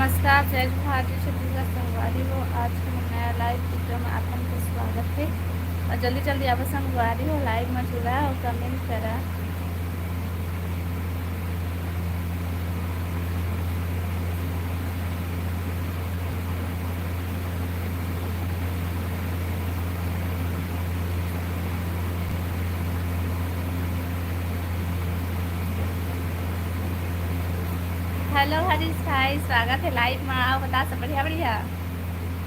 नमस्कार, जय भारतीय छत्तीसगढ़ संगवारी हो। आज के नया लाइव वीडियो में आपका स्वागत है और जल्दी जल्दी आप संगवारी हो लाइव में जुड़ा और कमेंट करा। हेलो हरीश भाई, स्वागत है लाइव में। आओ बता सब बढ़िया बढ़िया।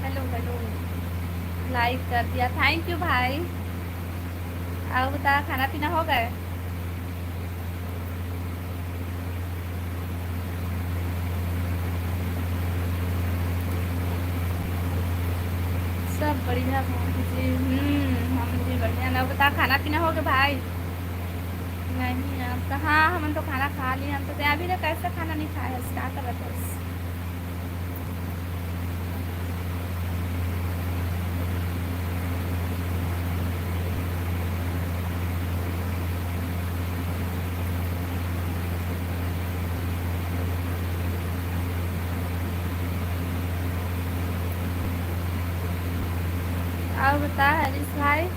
हेलो हेलो, लाइक कर दिया, थैंक यू भाई। आओ बता, खाना पीना हो गए? सब बढ़िया जी। हम भी बढ़िया ना। बता, खाना पीना हो गया भाई? नहीं, आप कहाँ? हम तो खाना खा लिए। हम तो अभी तक कैसे खाना नहीं खाया, क्या कर रहे थे? और बता हरीश भाई,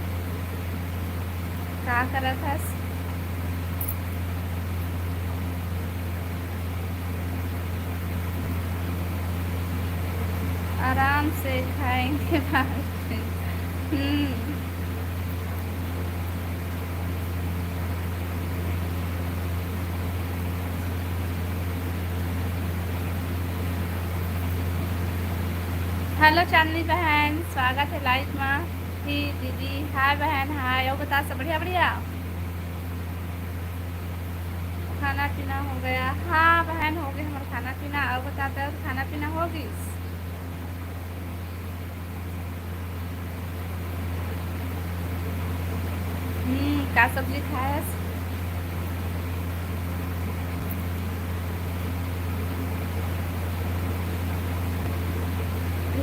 क्या कर रहा था? आराम से खाएंगे बाद में। हेलो चांदनी बहन, स्वागत है लाइव में। ही दीदी, हाय बहन, हाय। और बता सब बढ़िया बढ़िया। खाना पीना हो गया? हाँ बहन, हो गया हमारा खाना पीना। और बताते हो खाना पीना होगी? क्या सब्जी खाया?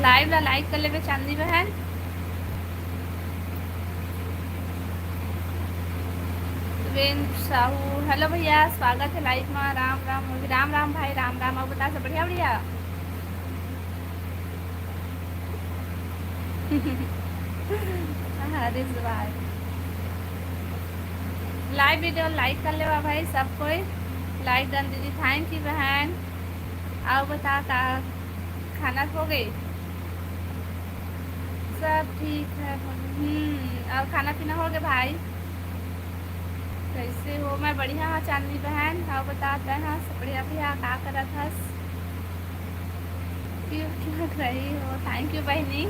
लाइव ला लाइक कर ले चांदनी बहन। साहू, हेलो भैया, स्वागत है लाइव में। राम राम राम राम भाई, राम राम। और बता सब बढ़िया बढ़िया। हरीश भाई, लाइव वीडियो लाइक कर ले भाई सब कोई। लाइक डन दीदी, थैंक यू बहन। आओ बता का खाना हो गई? सब ठीक है। और खाना पीना हो गया भाई? कैसे हो? मैं बढ़िया हाँ चांदनी बहन। और बताते हैं सब बढ़िया भैया, क्या कर रहा था? क्यों लग रही हो? थैंक यू बहनी।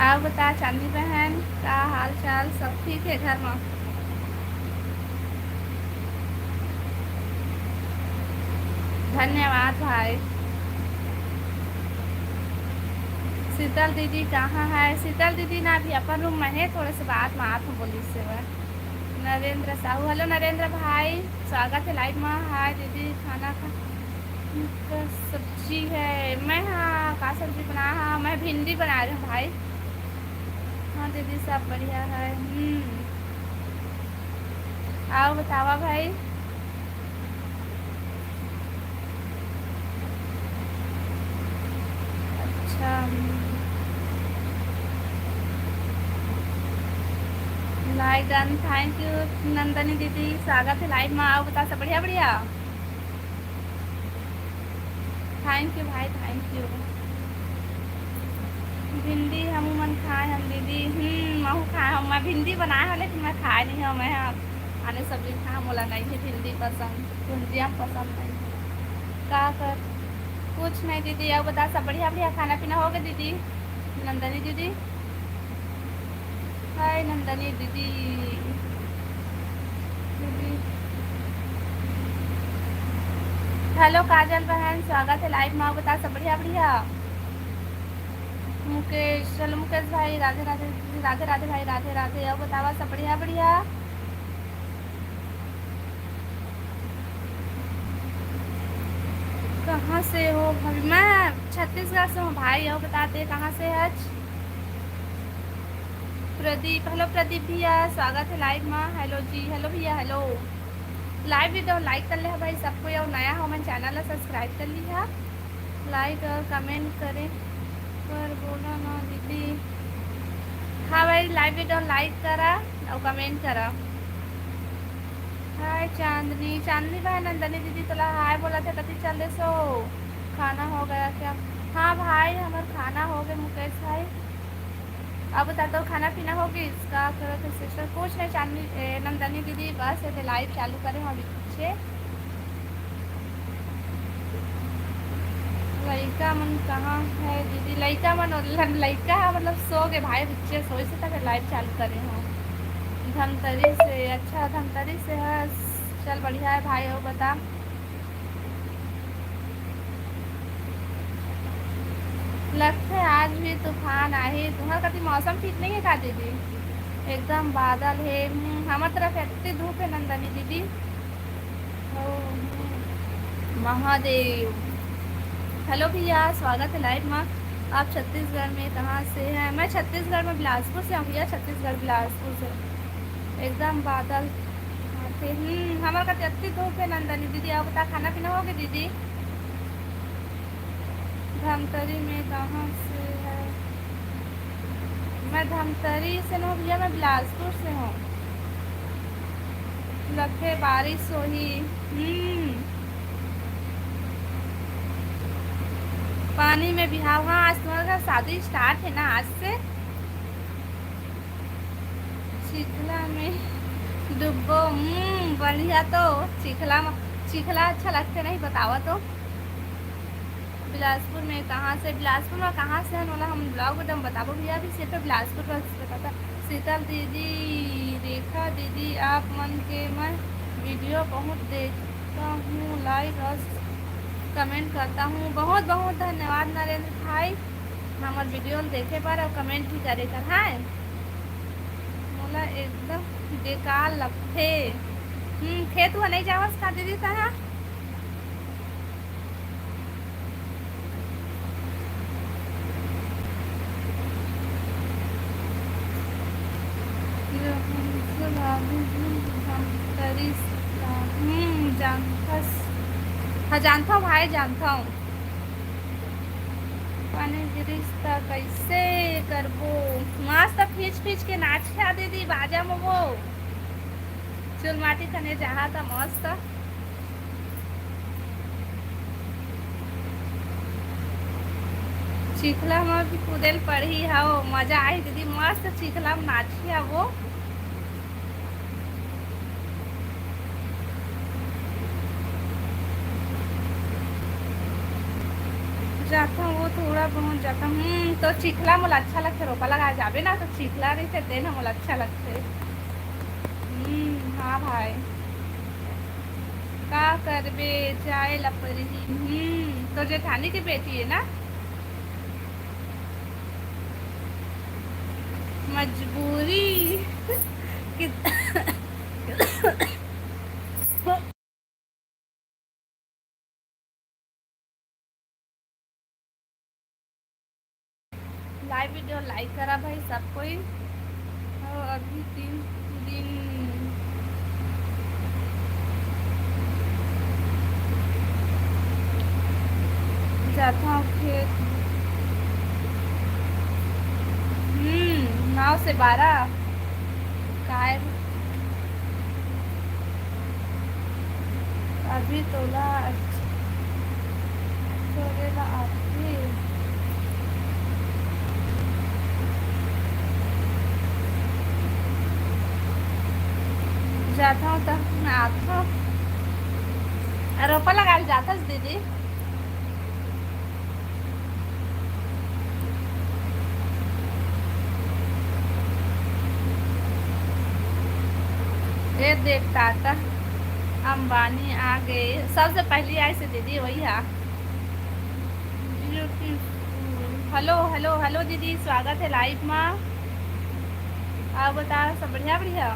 आप बता चांदनी बहन, क्या हाल चाल? सब ठीक है घर में? धन्यवाद भाई। शीतल दीदी कहाँ है? शीतल दीदी ना भी अपन रूम में है, थोड़े से बात में आप बोली से वह। नरेंद्र साहू, हेलो नरेंद्र भाई, स्वागत है लाइव में। हाय दीदी, खाना खा सब्जी है? मैं हाँ, का सब्जी बना? हाँ मैं भिंडी बना रही हूँ भाई। हाँ दीदी सब बढ़िया है। आओ बतावा भाई। अच्छा, like done, thank you Nandini दीदी, स्वागत है लाइव में। आओ बता सब बढ़िया बढ़िया। थैंक यू भाई, थैंक यू। भिंडी हम मन खाए हम दीदी। महू खाए हम। मैं भिंडी बनाया है लेकिन मैं खाए नहीं हूँ। मैं आने सब्जी खा बोला नहीं है, भिंडी पसंद, भुंजिया पसंद नहीं। का कर कुछ नहीं दीदी। अब बता सब बढ़िया बढ़िया। खाना पीना हो गया दीदी? नंदनी दीदी, हाय नंदनी दीदी। दीदी हेलो काजल बहन, स्वागत है लाइव में। बता सब बढ़िया बढ़िया। मुकेश, चलो मुकेश भाई, राधे राधे राधे राधे भाई, राधे राधे। अब बतावा सब बढ़िया बढ़िया। कहाँ से हो भाई? मैं छत्तीसगढ़ से हूँ भाई। और बताते कहाँ से है? प्रदीप, हेलो प्रदीप भैया, स्वागत है लाइव में। हेलो जी, हेलो भैया, हेलो। लाइव वीडियो लाइक कर ले भाई सबको, और नया हो मैं चैनल सब्सक्राइब कर ली है। लाइक और कमेंट करें पर बोला ना दीदी। हाँ भाई, लाइव वीडियो लाइक करा और कमेंट करा। हाय चांदनी, चांदनी भाई, नंदनी दीदी तोला हाय बोला था, कति चल रहे सो? खाना हो गया क्या? हाँ भाई, हमारा खाना हो गया मुकेश भाई। अब बता दो, खाना पीना होगी इसका करो तो सिस्टर कुछ नहीं। चांदनी नंदनी दीदी बस ऐसे लाइव चालू करें अभी पीछे। लड़का मन कहाँ है दीदी? लड़का मन लड़का है मतलब सो गए भाई बच्चे, सोए से तक लाइव चालू करे हो। धमतरी से? अच्छा धमतरी से है, चल बढ़िया है भाई। हो बता, लगता है आज भी तूफान आए। तुम्हारा कभी मौसम ठीक नहीं है का दीदी? एकदम बादल है। हमारे तरफ इतनी धूप है नंदनी दीदी। ओ, महादेव। हेलो भैया, स्वागत है लाइव में। आप छत्तीसगढ़ में कहाँ से हैं? मैं छत्तीसगढ़ में बिलासपुर से हूँ भैया, छत्तीसगढ़ बिलासपुर से। एकदम बादल थे। हमारे का इतनी धूप है नंदनी दीदी। आप बता, खाना पीना हो गया दीदी? धमतरी में कहाँ से है? मैं धमतरी से नहीं भैया, मैं बिलासपुर से हूँ। लगे बारिश हो ही। पानी में बिहाव। हाँ, आज तुम्हारा शादी स्टार्ट है ना आज से? चिखला में डुब्बो। बढ़िया। तो चिखला चिखला अच्छा लगते नहीं? बतावा तो। बिलासपुर में कहाँ से? बिलासपुर में कहाँ से है बोला? हम ब्लॉग एकदम बताबो भैया। अभी सिर्फ बिलासपुर बस बताता। शीतल दीदी, रेखा दीदी, आप मन के मैं वीडियो बहुत देखता हूँ, लाइक और कमेंट करता हूँ। बहुत बहुत धन्यवाद नरेंद्र भाई, हमारे वीडियो देखे पर और कमेंट भी करे कर। हाँ बोला एकदम बेकार लगते। खेत हुआ नहीं जावस का दीदी तहा? हाँ जानता हूँ भाई, जानता हूँ। पानी रिश्ता कैसे करबो? मस्त खींच खींच के नाच खा दीदी बाजा में वो चुल माटी खने जहा था मस्त। चिखला में भी कूदेल पड़ी है, मजा आई दीदी, मस्त चिखला में नाची है वो। जाता हूँ वो थोड़ा बहुत जाता हूँ। तो चिखला मोला अच्छा लगता, रोपा लगा जाबे ना तो चिखला रही थे देना मोला अच्छा लगते। हाँ भाई, का करबे जाए लपरी। तो जेठानी की बेटी है ना? मजबूरी कि लाइव वीडियो लाइक करा भाई सब कोई। अभी 3 दिन जाता हूँ खेत। 9 से 12 काय अभी तोला तोलेला आती जाता हूँ तब मैं आता हूँ। रोपा लगा जाता दीदी। ये देख टाटा अंबानी आ गए, सबसे पहले आई से दीदी वही है। हेलो हेलो हेलो दीदी, स्वागत है लाइव में। आप बता, सब बढ़िया बढ़िया?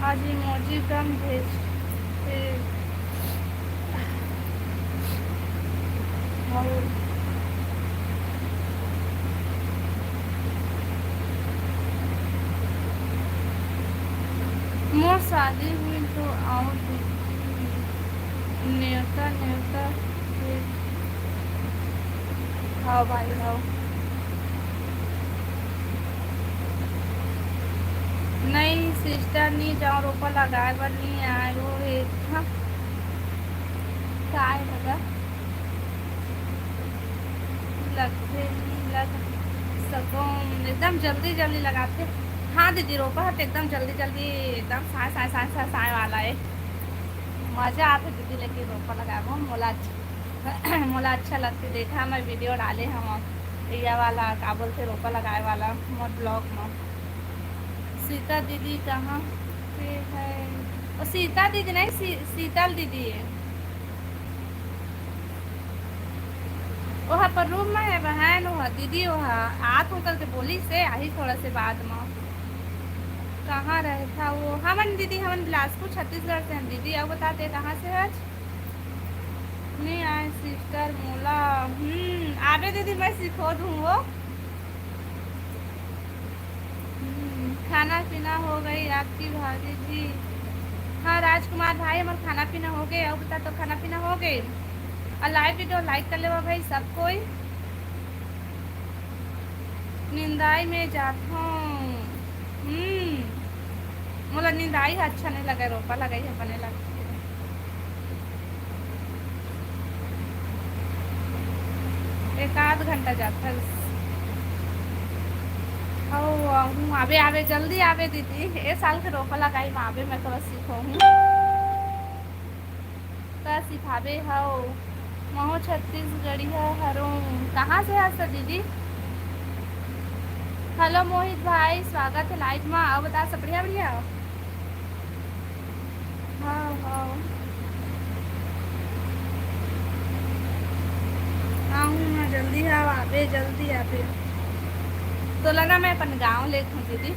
आज इमोजी कम भेजते शादी हुई तो आओ दीदी, न्योता न्योता हाँ भाई हाँ। नहीं सिस्टर नहीं जाओ रोपा लगाए पर नहीं आए वो हाँ काय लगा लगते नहीं लग सको एकदम जल्दी जल्दी लगाते। हाँ दीदी रोपा है तो एकदम जल्दी जल्दी एकदम साए साए साए साए साए वाला है। मजा आते दीदी लेकिन रोपा लगाबो मोला अच्छा मोला अच्छा लगती देखा मैं वीडियो डाले हम ये वाला का बोलते रोपा लगाए वाला मोर ब्लॉग में। सीता दीदी कहाँ पे है? ओ सीता दीदी नहीं शीतल दीदी है। वहाँ पर रूम में है बहन वहाँ दीदी वहाँ आत होकर के बोली से आई थोड़ा से बाद में। कहाँ रहे था वो हमन दीदी हमन बिलासपुर छत्तीसगढ़ से हैं दीदी अब बताते कहाँ से है आज? नहीं आए सिस्टर मोला आबे दीदी मैं सिखो दूँ वो। खाना पीना हो गई आपकी भाभी जी? हाँ राजकुमार भाई हमारा खाना पीना हो गया अब बता तो खाना पीना हो गए। और लाइव वीडियो लाइक कर ले भाई सब कोई। निंदाई में जाता हूँ। मोला निंदाई अच्छा नहीं लगा रोपा लगाई है बने लगा। एक आध घंटा जाता है। ओ हूँ आवे आवे जल्दी आवे दीदी ए साल के रोपा लगाई में आवे मैं थोड़ा सीखो हूँ। का सिखावे हो महू छत्तीसगढ़ी है हरो। कहाँ से है सर दीदी? हेलो मोहित भाई स्वागत है लाइव में अब बता सब बढ़िया बढ़िया। हाँ हाँ आऊँ मैं जल्दी है आवे जल्दी आवे। तो लगा मैं अपन गाँव ले दीदी।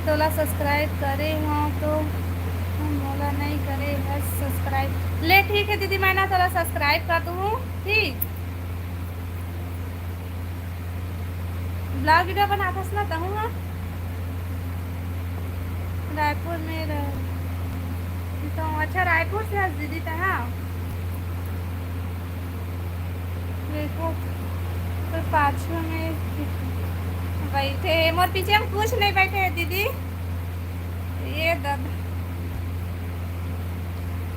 तोला सब्सक्राइब करे हाँ तो मोला नहीं करे बस सब्सक्राइब ले। ठीक है दीदी, मैं ना तोला सब्सक्राइब कर दूँ। ठीक, ब्लॉग वीडियो बनाता ना तहूँ। हाँ, रायपुर में तो अच्छा, रायपुर से आज दीदी तहाँ देखो तो पाछू में बैठे मोर पीछे हम कुछ नहीं बैठे हैं दीदी। ये दद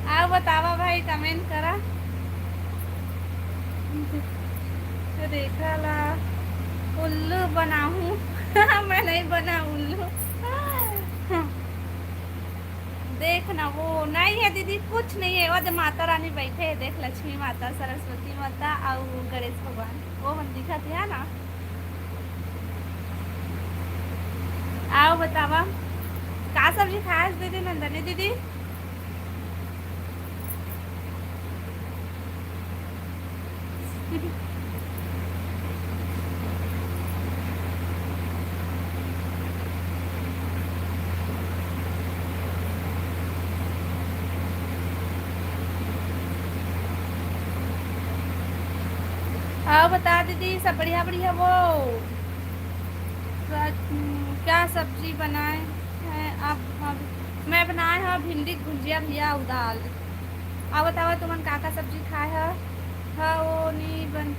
आओ बतावा भाई, कमेंट करा। रेखा ला उल्लू बनाऊं? मैं नहीं बना उल्लू। देख ना, वो नहीं है दीदी, कुछ नहीं है। वो माता रानी बैठे है, देख, लक्ष्मी माता, सरस्वती माता और गणेश भगवान, वो हम दिखत है ना। आओ बतावा का सब्जी खाए दीदी, नंदनी दीदी? आओ बता दीदी, सब बढ़िया बढ़िया। वो क्या सब्जी बनाए हैं आप? मैं बनाए हाँ भिंडी की भुजिया भैया और दाल। आओ बताओ तुमन का सब्जी खाए है? हाँ वो नहीं बनी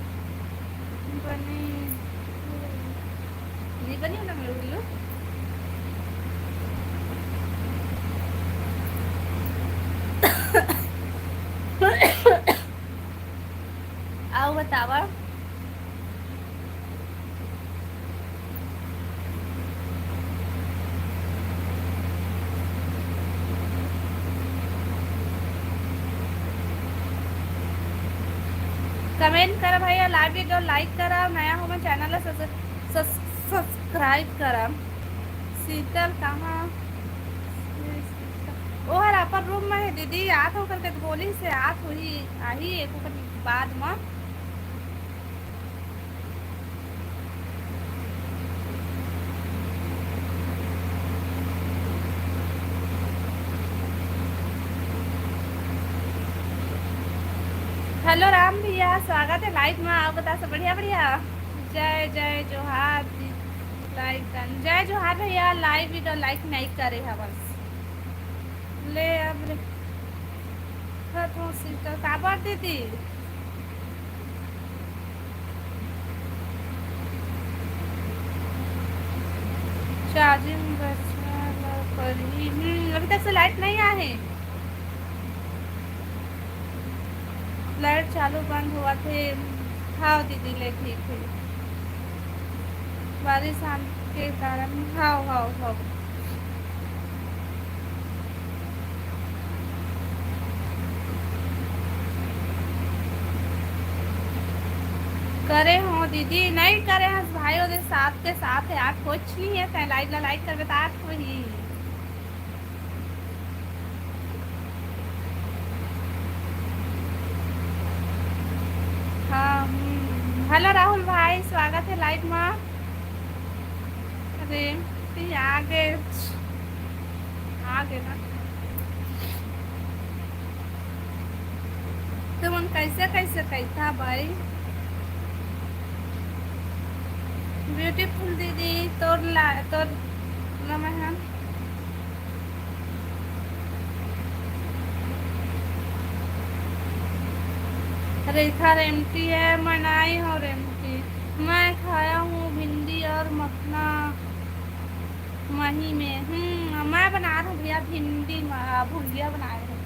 नहीं बनी ना मेरे उल्लू। आओ बतावा कमेंट करा भैया, लाइव वीडियो लाइक करा, नया हो मैं चैनल सब्सक्राइब करा। शीतल कहाँ? वो हर अपन रूम में है दीदी, आत होकर के बोली से आत हुई आई एक बाद में। हेलो राम भैया, स्वागत है लाइव में। आप बता सब बढ़िया बढ़िया। जय जय जोहार, लाइक कर जय जोहार भैया। लाइव वीडियो लाइक नहीं करे है बस ले अब खत्म सीता का बात दीदी। चार्जिंग अभी तक से लाइट नहीं आए। लाइट चालू बंद हुआ थे। हाँ दीदी ले ठीक है, बारिश आने के कारण। हाँ हाँ हाँ करे हो दीदी, नहीं करे हैं भाई और साथ के साथ है। आप कुछ नहीं है कहीं लाइक लाइक कर बता वही। हाँ हेलो राहुल भाई, स्वागत है लाइव में। अरे आगे आगे ना तुम कैसे कैसे कहता भाई। ब्यूटीफुल दीदी तोर नमः। रेखा रेमटी है, मनाई हो रेमटी। मैं खाया हूँ भिंडी और मखना मही में। मैं बना रहा हूँ भैया भिंडी भुजिया बना रहे हैं।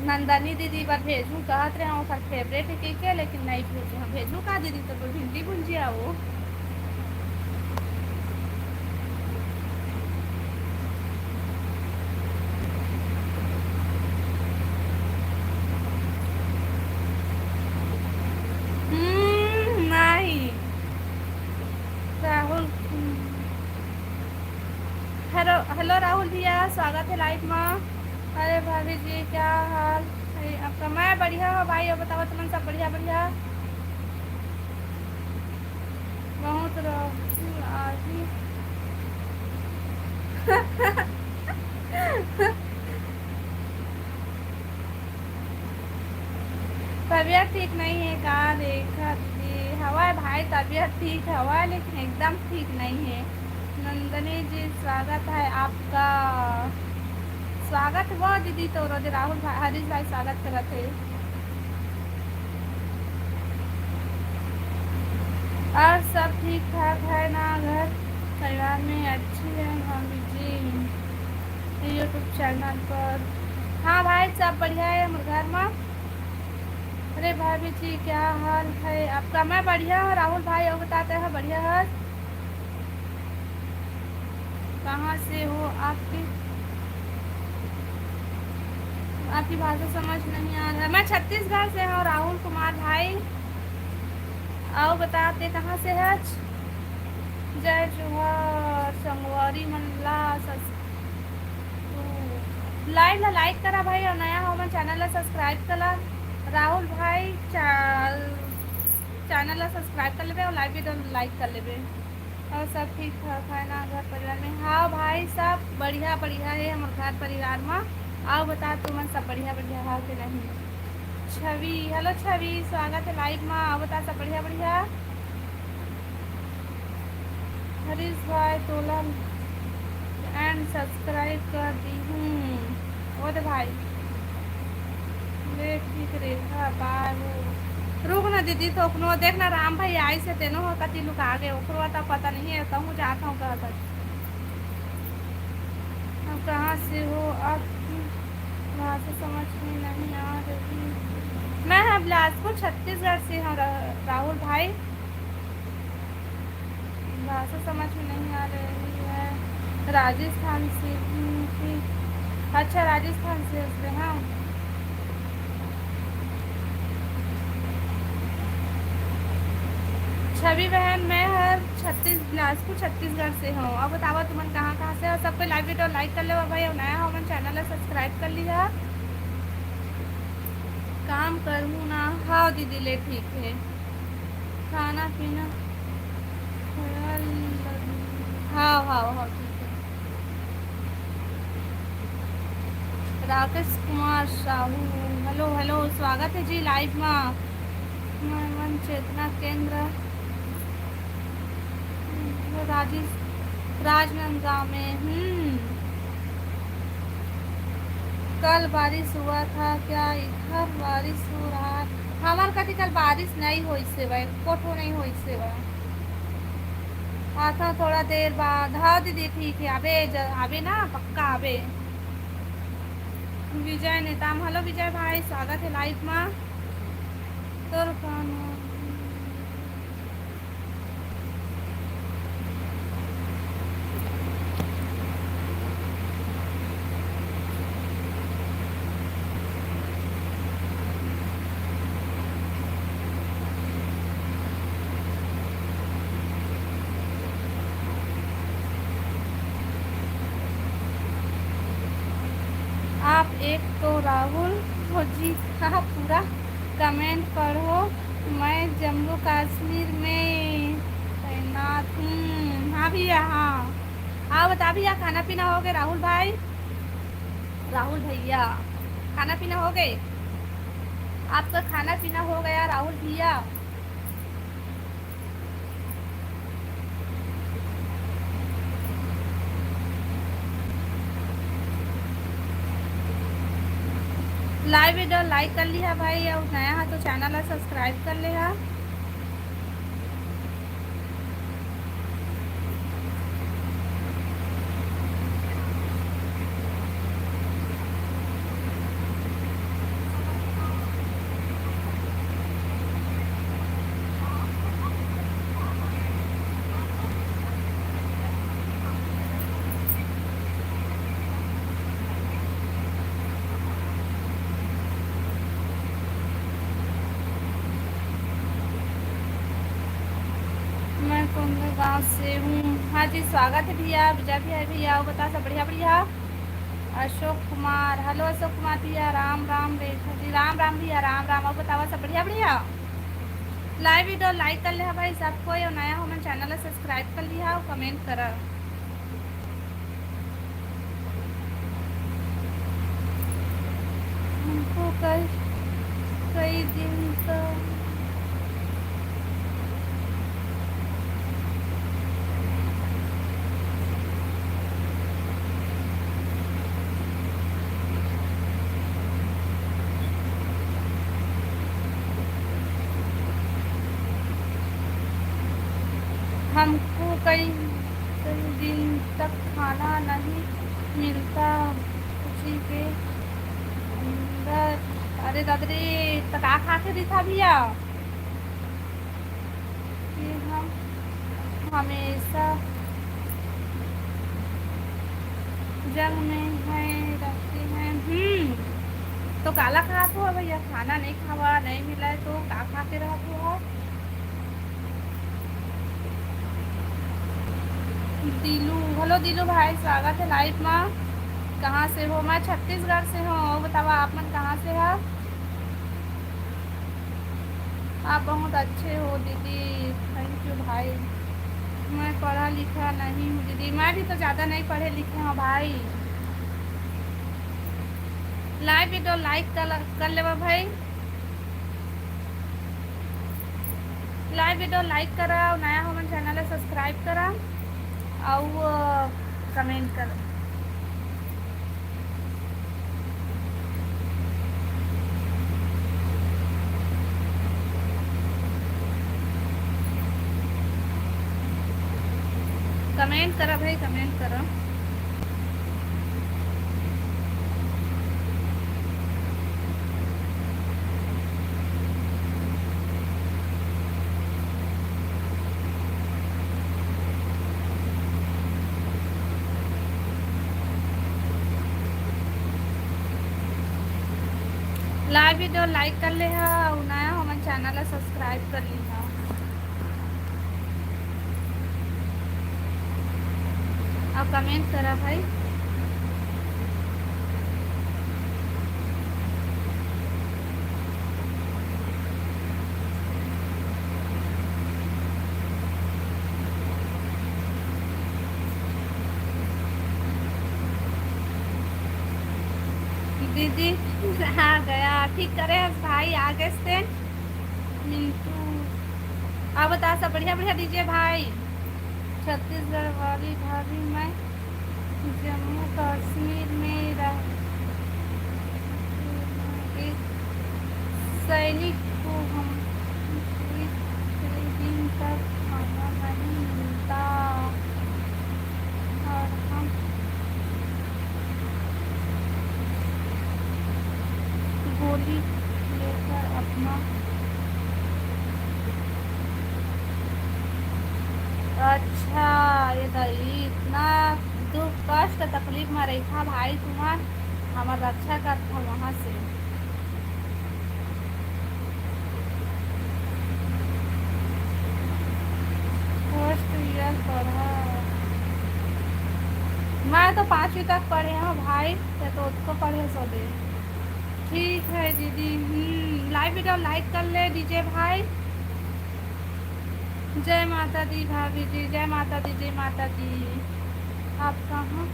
नंदनी दीदी पर भेजूँ कहत रहे हैं, ओकर फेवरेट है के लेकिन नहीं भेजूँ। भेजूँ का दीदी तो भिंडी भुजिया वो। नहीं राहुल। हेलो हेलो राहुल भैया, स्वागत है लाइव में। अरे भाभी जी क्या हाल है आपका? मैं बढ़िया हो भाई, और बताओ तुम सब बढ़िया बढ़िया। बहुत तबीयत ठीक नहीं है का देखा थी हवा है भाई, तबीयत ठीक हवा है लेकिन एकदम ठीक नहीं है। नंदनी जी स्वागत है आपका। स्वागत हुआ दीदी तो रोजे राहुल भाई हरीश भाई स्वागत कर थे। और सब ठीक ठाक है ना, घर परिवार में अच्छी है भाभी जी यूट्यूब चैनल पर। हाँ भाई सब बढ़िया है हमारे घर में। अरे भाभी जी क्या हाल है आपका? मैं बढ़िया हूँ राहुल भाई, और बताते हैं बढ़िया है। कहाँ से हो आपकी आपकी भाषा समझ नहीं आ रहा है। मैं छत्तीसगढ़ से हूँ राहुल कुमार भाई। आओ बताते कहाँ से है। जय जोहार संगवारी मनला लाइक ला लाइक करा भाई, और नया हो मैं चैनल ला सब्सक्राइब करा। राहुल भाई चैनल ला सब्सक्राइब कर लेबे और लाइक भी तो लाइक कर लेबे। और सब ठीक ठाक है ना घर परिवार में? हाँ भाई सब बढ़िया बढ़िया है हमारे घर परिवार में। आओ बता तुम सब बढ़िया बढ़िया है कि नहीं? छवि हेलो छवि स्वागत है लाइव में। आओ बता सब बढ़िया बढ़िया। हरीश भाई तोला एंड सब्सक्राइब कर दी हूँ। ओ दे भाई ले ठीक रेखा बाबू रुक ना दीदी तो अपनो देखना राम भाई आई से तेनो हो कति लुक आगे ओकरो तो पता नहीं है कहूँ जाता हूँ कहाँ तक। अब कहाँ से हो आपकी भाषा समझ में नहीं आ रही। मैं हाँ बिलासपुर छत्तीसगढ़ से हूँ राहुल भाई। भाषा समझ में नहीं आ रही है। राजस्थान से थी। अच्छा राजस्थान से उसमें हाँ। छवि बहन मैं हर बिलासपुर छत्तीसगढ़ से हूँ। अब बताओ तुमन कहाँ कहाँ से हो? सबको लाइक वीडियो लाइक कर लो भाई, और नया हो मन चैनल है सब्सक्राइब कर लिया। काम करूँ ना? हाँ दीदी ले ठीक है। खाना पीना हाँ हाँ हाँ ठीक है। राकेश कुमार साहू हेलो हेलो स्वागत है जी लाइव में। मन चेतना केंद्र राजनांदगांव में। कल बारिश हुआ था क्या? इधर बारिश हो रहा है हमारे कति कल बारिश नहीं हुई से भाई कोठो नहीं हुई से भाई। आता थोड़ा देर बाद। हाँ दीदी ठीक है अबे अबे ना पक्का अबे। विजय नेताम हेलो विजय भाई स्वागत है लाइव में। तो आप एक तो राहुल फौजी का पूरा कमेंट पढ़ो। मैं जम्मू कश्मीर में तैनात हूँ। हाँ भैया हाँ। हाँ बता भैया खाना पीना हो गया राहुल भाई? राहुल भैया खाना पीना हो गए? आपका खाना पीना हो गया राहुल भैया? लाइव वीडियो लाइक कर लिया भाई, और नया है तो चैनल है सब्सक्राइब कर लिया। मैं कोंडा गांव से हूँ। हाँ जी स्वागत है भैया विजय भैया भैया बता सब बढ़िया बढ़िया। अशोक कुमार हेलो अशोक कुमार भैया राम राम रेखा जी राम राम भैया राम राम। और बतावा सब बढ़िया बढ़िया। लाइव वीडियो लाइक कर लिया भाई सबको, और नया हो मैं चैनल सब्सक्राइब कर लिया और कमेंट करा। हमको कई दिन हमको कई कई दिन तक खाना नहीं मिलता, उसी के अंदर। अरे दादरी, तका खा के दिखा भैया कि हम हमेशा जंग में है, रहते हैं। तो काला खा तो भैया, खाना नहीं खावा नहीं मिला है तो का खा के रहा तो। दिलू, हेलो दिलू भाई, स्वागत है लाइव में। कहाँ से हो? मैं छत्तीसगढ़ से हूँ। बतावा आप मन कहाँ से है? आप बहुत अच्छे हो दीदी, थैंक यू भाई। मैं पढ़ा लिखा नहीं हूँ दीदी, मैं भी तो ज़्यादा नहीं पढ़े लिखे हूँ भाई। लाइव वीडियो लाइक कर लेवा भाई। लाइव वीडियो लाइक करा, नया हो मन चैनल सब्सक्राइब करा और कमेंट करा। कमेंट करा भाई, कमेंट करा। लाइव वीडियो लाइक कर ले हा और नया हो मन चैनल सब्सक्राइब कर ली हा। और कमेंट करा भाई। दीदी आ गया, ठीक करे भाई, आगे से मिंटू। आप बता, सब बढ़िया बढ़िया दीजिए भाई। छत्तीसगढ़ वाली भाभी, मैं जम्मू कश्मीर में रह एक सैनिक को हम कई दिन तक खाना नहीं मिलता और हम गोली लेकर अपना। अच्छा, ये दही इतना दुख कष्ट तकलीफ में रही था भाई, तुम्हार हमार रक्षा कर था वहाँ से। फर्स्ट ईयर पढ़ा, मैं तो 5वीं तक पढ़े हूँ भाई, ये तो उसको पढ़े सो दे। ठीक है दीदी। लाइव वीडियो लाइक कर ले दीजिए भाई। जय माता दी भाभी जी, जय माता दी, जय माता दी। आप कहाँ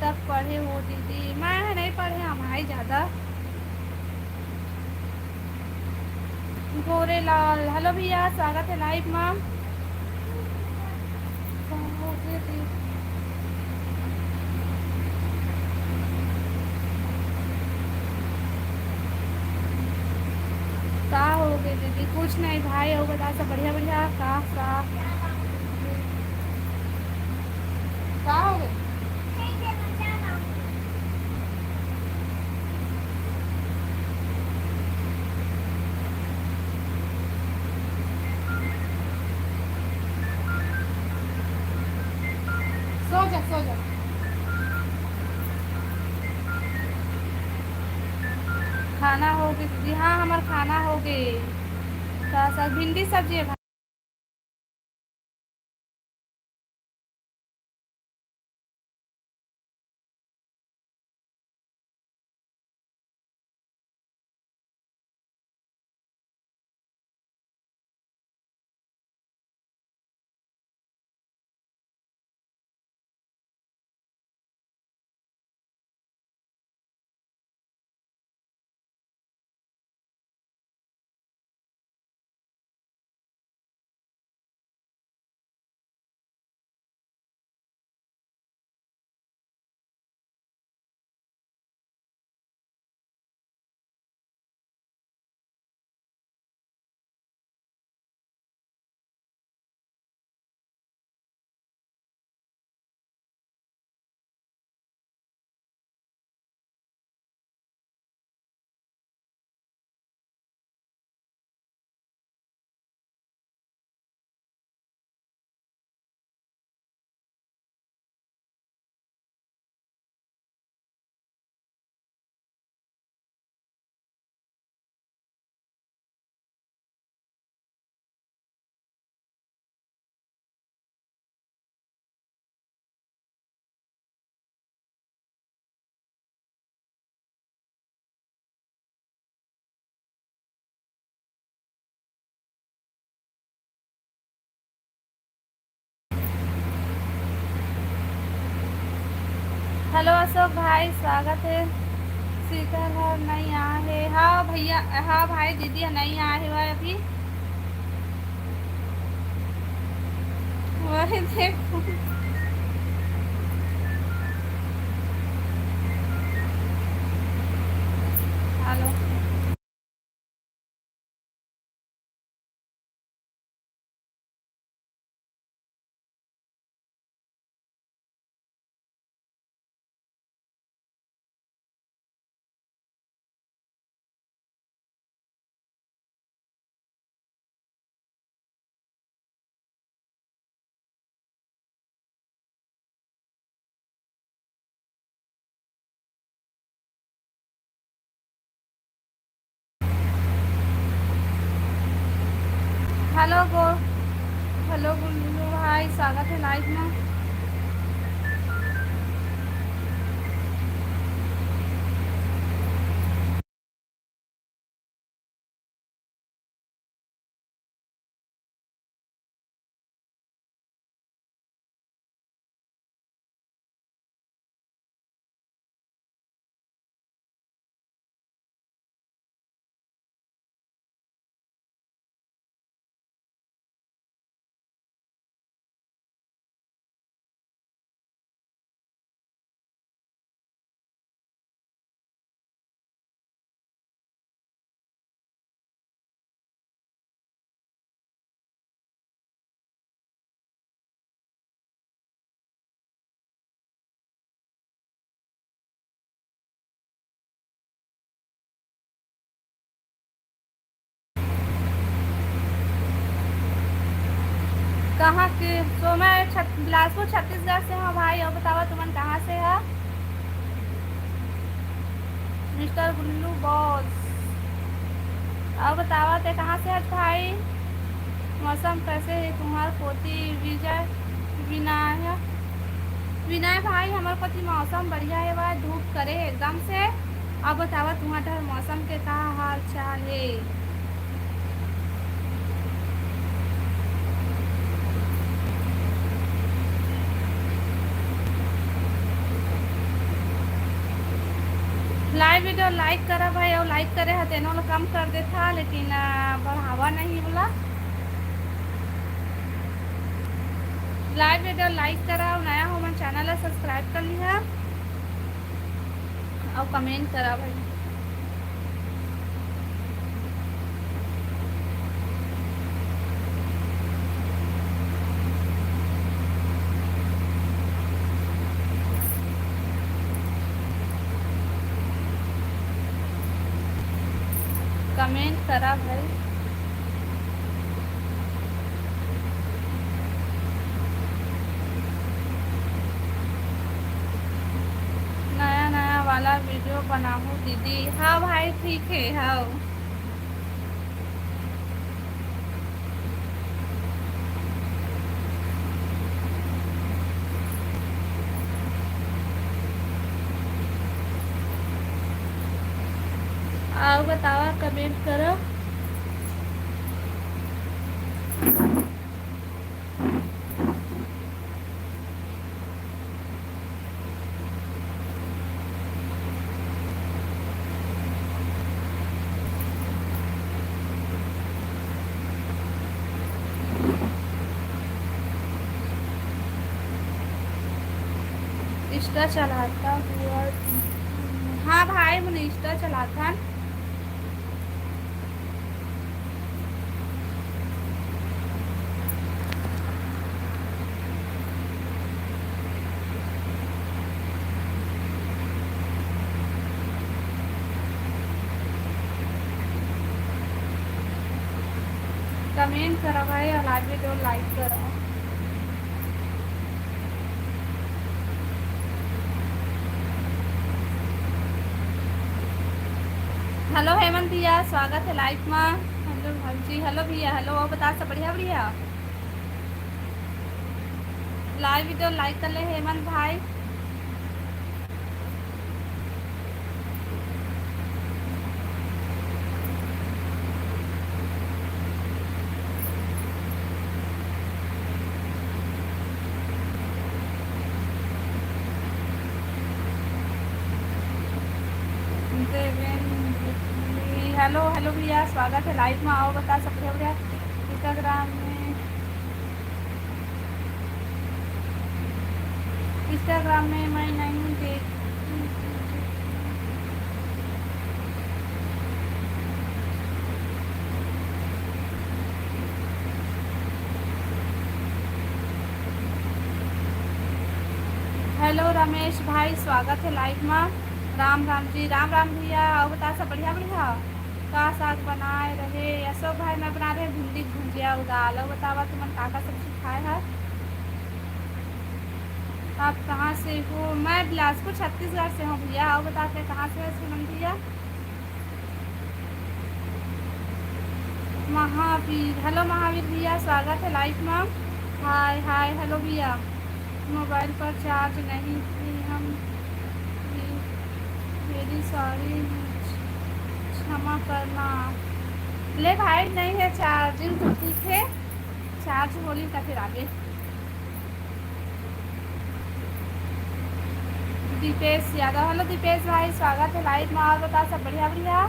तक पढ़े हो दीदी? मैं नहीं पढ़े हम भाई ज़्यादा। गोरे लाल, हेलो भैया, स्वागत है लाइव में। कहोगे दी- का हो गए दीदी? कुछ नहीं भाई, हो बता सब बढ़िया बढ़िया। का हो गए? सो जा सो जा। खाना हो गई दीदी? हाँ हमारा खाना हो गई। भिंडी सब्जी है। हेलो अशोक भाई, स्वागत है। शीतल है नहीं आया है। हाँ भैया, हाँ भाई दीदी नहीं आया है भाई अभी। वही देखो। हेलो। हेलो गो। हेलो गुल्लू भाई, स्वागत है लाइव में। कहाँ के? तो मैं बिलासपुर छत्तीसगढ़ से हूँ भाई। और बतावा तुमन कहाँ से है? मिस्टर गुल्लू बॉस। और बतावा ते कहाँ से है भाई? मौसम कैसे है तुम्हार पोती? विजय विनय विनय भाई, हमारे पति मौसम बढ़िया है भाई, धूप करे है एकदम से। अब बतावा तुम्हारा मौसम के का हाल चाल है? लाइव वीडियो लाइक करा भाई, और लाइक करे है तेनों कम कर देता, लेकिन बढ़ावा नहीं बोला। लाइव वीडियो लाइक करा, और नया हो मन चैनल है सब्सक्राइब कर लिया, और कमेंट करा भाई। कमेंट करा भाई। नया नया वाला वीडियो बनाऊँ दीदी? हाँ भाई ठीक है। हाँ, और बतावा कमेंट करो। इंस्टा चलाता हुआ? हाँ भाई, मैंने इंस्टा चलाता। कमेंट करा भाई, और लाइव वीडियो लाइक करो। हेलो हेमंत भैया, स्वागत है लाइव में। हेलो भाई जी, हेलो भैया, हेलो। और बता सब बढ़िया बढ़िया? लाइव वीडियो लाइक कर ले हेमंत भाई। हेलो हेलो भैया, स्वागत है लाइव में। आओ बता सकते हो भैया। इंस्टाग्राम में मैं नहीं देख। हेलो रमेश भाई, स्वागत है लाइव में। राम राम जी, राम राम भैया। और बता सब बढ़िया बढ़िया। का साग बनाए रहे अशोक भाई? मैं बना रहे भिंडी की भुजिया और दाल। और बतावा तुमन का सब्जी खाए है? आप कहाँ से हो? मैं बिलासपुर छत्तीसगढ़ से हूँ भैया। और बताते कहाँ से है सुमन भैया? महावीर, हेलो महावीर भैया, स्वागत है लाइव में। हाय हाय, हेलो भैया। मोबाइल पर चार्ज नहीं थी हम। वेरी सॉरी, क्षमा करना। ले भाई, नहीं है चार्जिंग तो ठीक है। चार्ज होली का फिर आगे। दीपेश यादव, हेलो दीपेश भाई, स्वागत है लाइव में। और बता सब बढ़िया बढ़िया।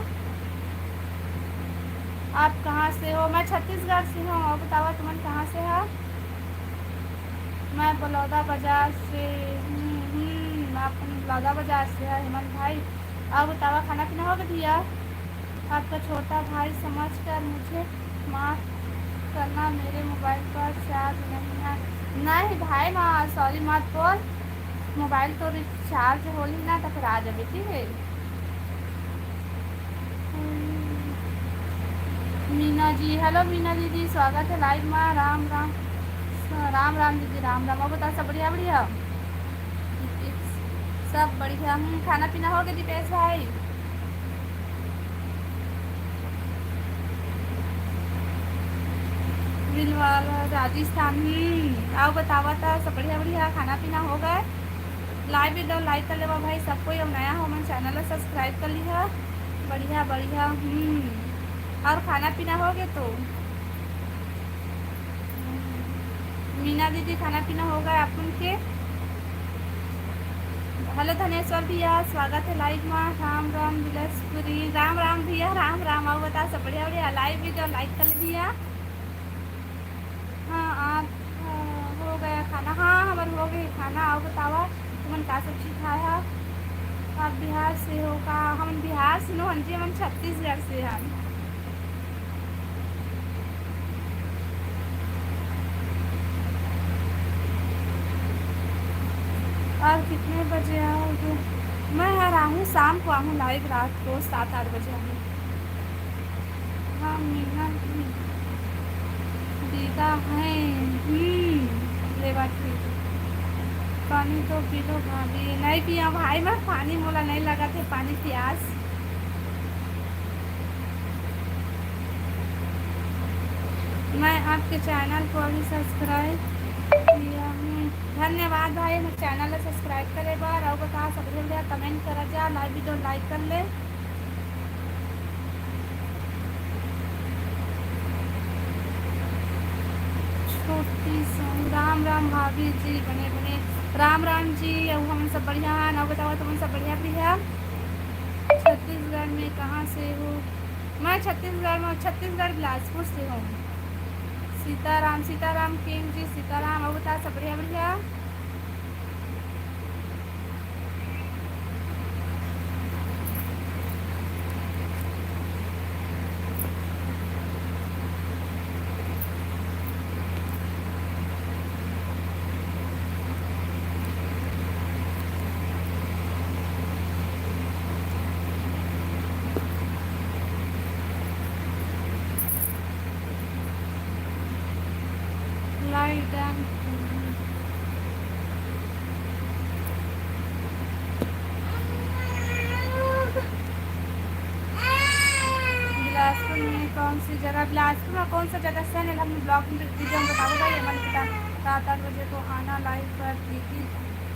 आप कहाँ से हो? मैं छत्तीसगढ़ से हूँ। और बताओ तुमन कहाँ से है? मैं बलौदा बाजार से। आप बलौदा बाजार से है हेमंत भाई। अब बतावा खाना पीना हो गया भैया? आपका छोटा भाई समझ कर मुझे माफ़ करना, मेरे मोबाइल पर चार्ज नहीं है। नहीं भाई, माँ सॉरी मत बोल। मोबाइल तो रिचार्ज हो ही ना, तो फिर आ जाए ठीक है। मीना जी, हेलो मीना दीदी, स्वागत है लाइव में। राम राम। राम राम दीदी, राम राम। और बता सब बढ़िया बढ़िया। सब बढ़िया। खाना पीना हो गया दीपेश भाई? दिलवाल राजस्थान। आओ बतावा था सब बढ़िया बढ़िया। खाना पीना हो गए? लाइव वीडियो लाइक कर लेवा भाई सबको। हम नया हो मन चैनल सब्सक्राइब कर लिया। बढ़िया बढ़िया। और खाना पीना हो गया तो? मीना दीदी, खाना पीना हो गया आप उनके? हेलो धनेश्वर भैया, स्वागत है लाइव में। राम राम बिलासपुरी, राम राम भैया, राम राम। आओ बता सब बढ़िया बढ़िया। लाइव वीडियो लाइक कर ले भैया। हाँ आप हो गया खाना? हाँ हमारे हो गए खाना। आओ बतावा तुमन का सब्जी खाया? आप बिहार से हो का? हम बिहार से नो, हाँ जी, हम छत्तीसगढ़ से हैं। और कितने बजे आओगे? मैं आ रहा हूँ शाम को, आऊँ लाइव रात को 7-8 बजे आऊँ। हाँ मीना दीदा हैं। ले बात ठीक। पानी तो पी लो भाभी। नहीं पिया भाई, मैं पानी मोला नहीं लगा थे पानी प्यास। मैं आपके चैनल को अभी सब्सक्राइब किया हूँ। धन्यवाद भाई, मैं चैनल सब्सक्राइब करे बार। और बता सब बढ़िया, कमेंट करा जा, लाइव वीडियो लाइक कर ले। छोटी सी राम राम भाभी जी, बने बने। राम राम जी। और हम सब बढ़िया है ना? बताओ तुम सब बढ़िया बढ़िया। छत्तीसगढ़ में कहाँ से हो? मैं छत्तीसगढ़ में, छत्तीसगढ़ बिलासपुर से हूँ। सीताराम, सीताराम किंग जी, सीताराम। और बता सब बढ़िया बढ़िया। लाइट बिलासपुर में कौन सी जगह? बिलासपुर में कौन सा जगह से? हम ब्लॉग वीडियो में बताऊँगा। ये मन पता 7-8 बजे को आना लाइव पर दीदी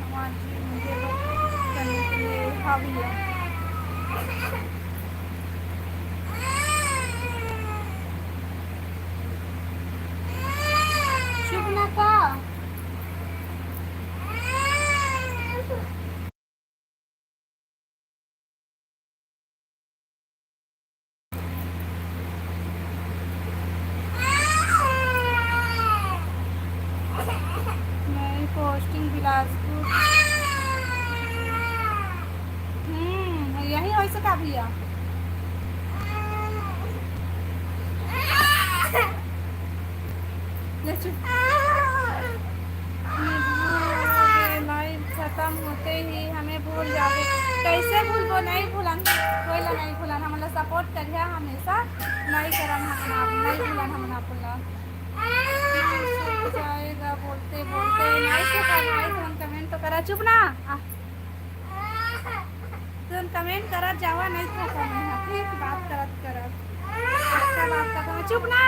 हमारी मुझे करने के लिए। हाँ भैया। चुप ना का। ऐसे का भैया लाइव खत्म होते ही हमें भूल जाओगे। कैसे भूलबो, नहीं भूलन कोई ला नहीं भूलन, हम लोग सपोर्ट करिए हमेशा, नहीं करम हम नहीं भूलन, हम ना भूलन जाएगा बोलते बोलते नहीं से भाई तुम कमेंट तो करा, चुप ना तुम कमेंट करा जावा नहीं था ठीक बात करत करत अच्छा बात करता, चुप ना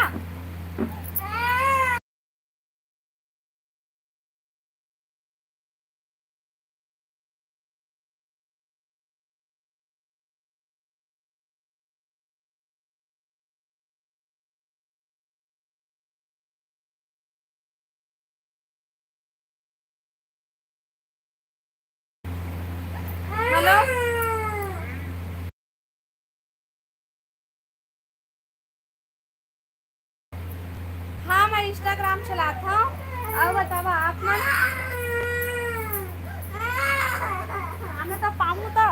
हेलो हाँ मैं इंस्टाग्राम चलाता हूँ। अब बताओ आप ना हमें तो पाऊँ तो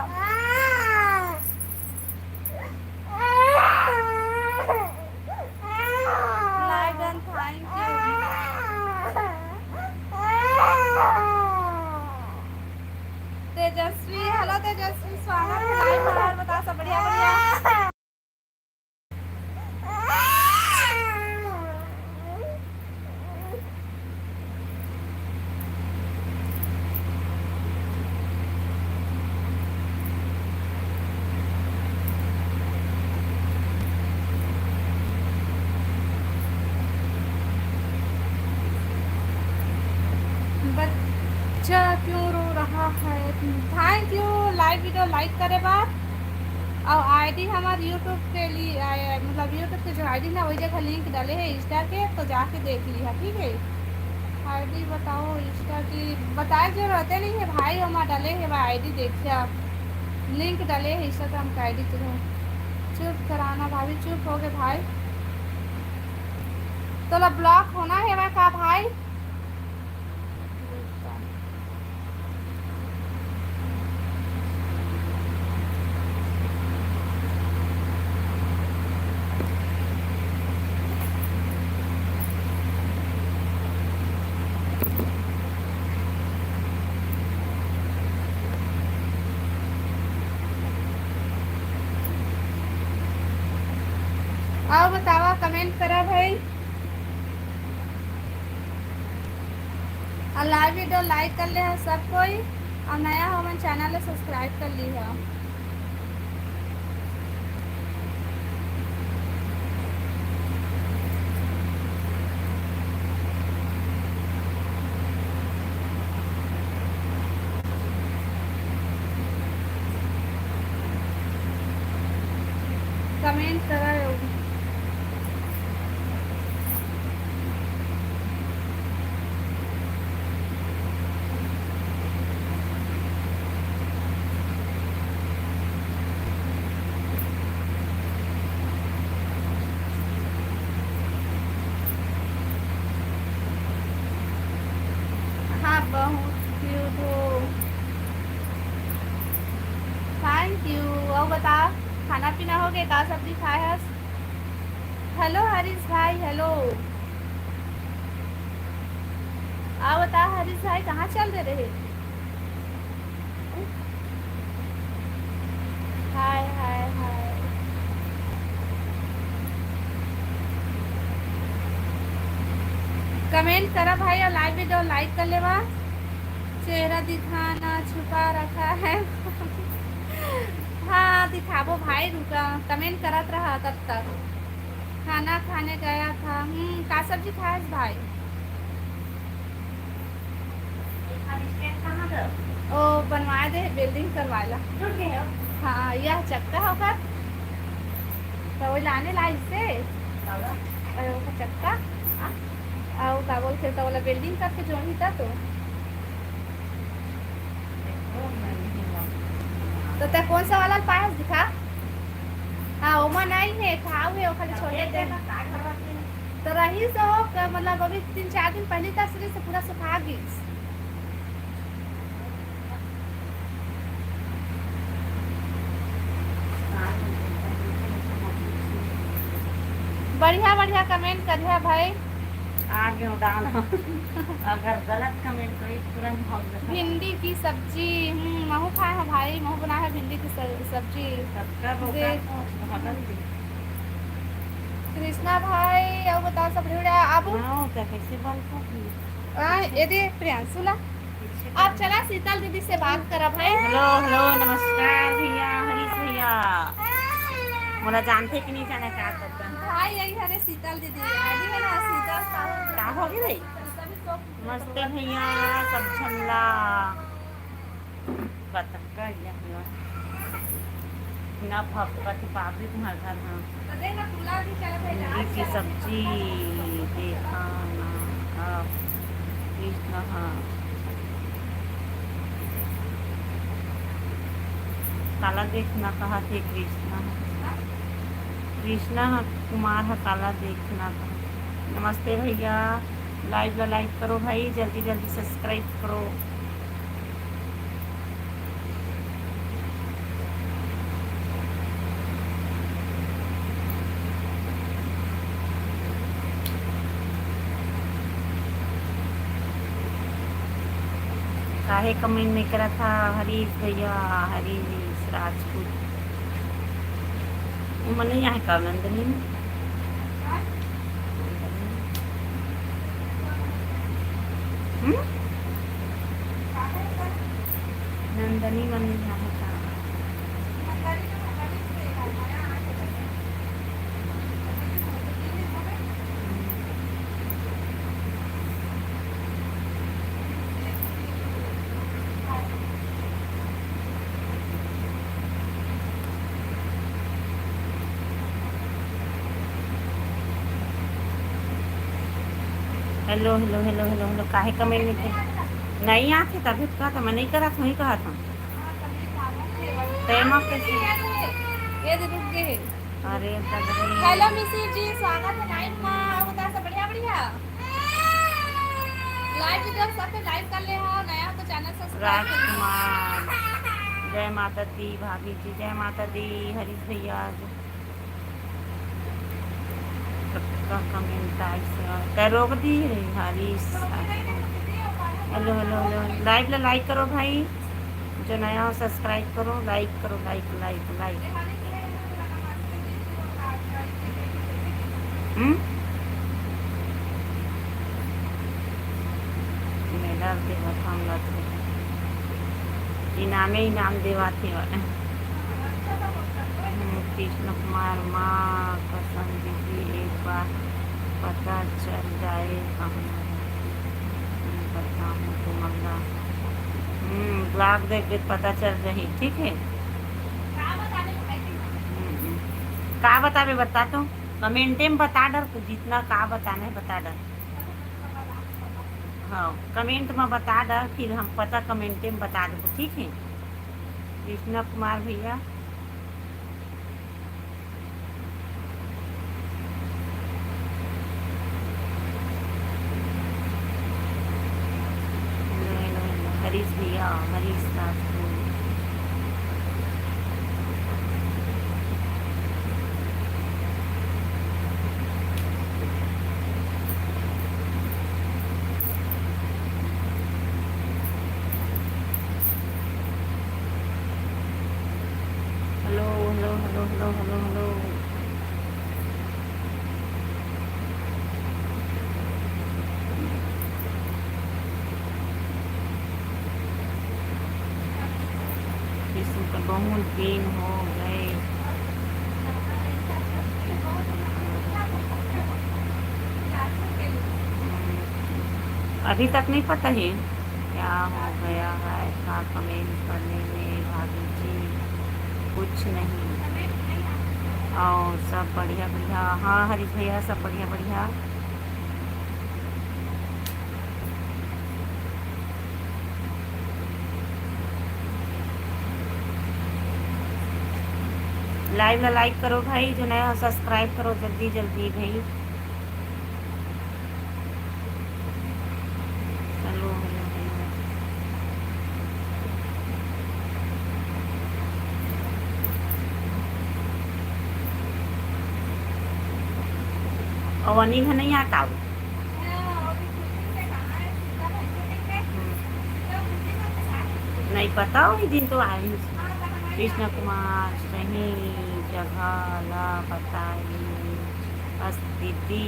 लाइगन thank you Tejaswi, hello Tejaswi स्वागत है लाइव में, और बता सब बढ़िया बढ़िया। बच्चा क्यों रो रहा है? Thank you, live video like करे बात और आईडी हमारे यूट्यूब के लिए मतलब यूट्यूब के जो आईडी ना वही जगह लिंक डाले हैं इंस्टा के, तो जाके देख लिया ठीक है। आईडी बताओ इंस्टा की, बताए जरूरत नहीं है भाई, हम डाले है भाई आईडी देखिए आप, लिंक डाले है इंस्टाग्राम का आईडी। तो चुप कराना भाभी, चुप हो गए भाई, तो ब्लॉक होना है वह का भाई। आओ बतावा कमेंट करा भाई, और लाइव वीडियो लाइक कर ले सब कोई, और नया हो मन चैनल सब्सक्राइब कर ली है। कमेंट करा हाँ बहुत क्यूट हो, थैंक यू। और बता खाना पीना हो गया, का सब्जी खाए है? हेलो हरीश भाई, हेलो। आओ बता हरीश भाई कहाँ चल रहे? हाय हाय हाय, कमेंट करा भाई और लाइव वीडियो लाइक कर लेवा। चेहरा दिखाना छुपा रखा है हाँ दिखाबो भाई, रुका कमेंट करत रहा तब तक। खाना खाने गया था, का सब्जी खाया भाई? ओ बनवा दे, बिल्डिंग करवाला। हाँ यह चक्का होगा तो वो लाने ला इससे चक्का और का बोलते तो वाला बिल्डिंग करके जो ही था तो ते कौन सा वाला पायस दिखा? हाँ ओमा नहीं है, खाओ है वो खाली छोड़े दे तो रही सो मतलब अभी 3-4 दिन पहले तक से पूरा सुखा गई। बढ़िया बढ़िया कमेंट करिए भाई। आगे डालो अगर गलत कमेंट करी तुरंत भाग जाता। भिंडी की सब्जी महू खाए हैं भाई, महू बनाया है भिंडी की सब्जी। सबका रोका देख तो भागल दी। कृष्णा भाई और बताओ सब बढ़िया। अब हाँ तो कैसे बनता है? यदि प्रियांशु ला आप चला शीतल दीदी से बात करा भाई। हेलो हेलो नमस्कार भैया हरीश भैया। मोला जानते कि नहीं जाने क्या करता है भाई यही हरे शीतल दीदी आईडी है ना शीतल क्या हो गई भाई। नमस्ते भैया सब झल्ला बतक्का हुआ बिना फपका के पापड़ी तुम्हारे घर हाँ भिंडी की सब्जी देखा ना कृष्ण हाँ काला देखना कहा थे कृष्णा कृष्णा कुमार है काला देखना कहा। नमस्ते भैया लाइव लाइक करो भाई जल्दी जल्दी सब्सक्राइब करो। काहे कमेंट नहीं करा था हरीश भैया हरीश राजपूत मन यहाँ का नंदनी नंदनी मन यहाँ का hello hello hello hello hello काहे कमेंट नहीं थे नहीं आते तभी तो कहा था मैं नहीं करा था वही कहा था प्रेमा कैसे ये रुक गए। अरे हेलो मिसी जी स्वागत है लाइव में बता सब बढ़िया बढ़िया लाइव वीडियो सब पे लाइव कर ले हो नया तो चैनल सब्सक्राइब राजकुमार जय माता दी भाभी जी जय माता दी हरीश भैया कमेंट रोक दी Harish. Hello hello hello live like करो भाई जो नया हो सब्सक्राइब करो लाइक करो लाइक लाइक लाइक मेरा देवा था इनाम देवा थे कृष्ण कुमार माँ कसम दीदी एक बार पता चल जाए बताऊँ तो मतलब ब्लॉग देख के पता चल रही ठीक है। का बतावे बता तो कमेंटे में बता डर तो जितना का बताना है बता डर हाँ कमेंट में बता डर फिर हम पता कमेंटे में बता दो ठीक है। कृष्णा कुमार भैया हरीश भैया Harish Rajput hello hello hello hello hello hello बहुत दिन हो गए अभी तक नहीं पता है क्या हो गया है का कमेंट करने में भाभी जी कुछ नहीं और सब बढ़िया बढ़िया हाँ हरीश भैया सब बढ़िया बढ़िया लाइव ला लाइक करो भाई जो नया सब्सक्राइब करो जल्दी जल्दी भाई चलो और अनी घर नहीं आता वो। नहीं पता वही दिन तो आई। कृष्ण कुमार सही जगह ला बताई स्थिति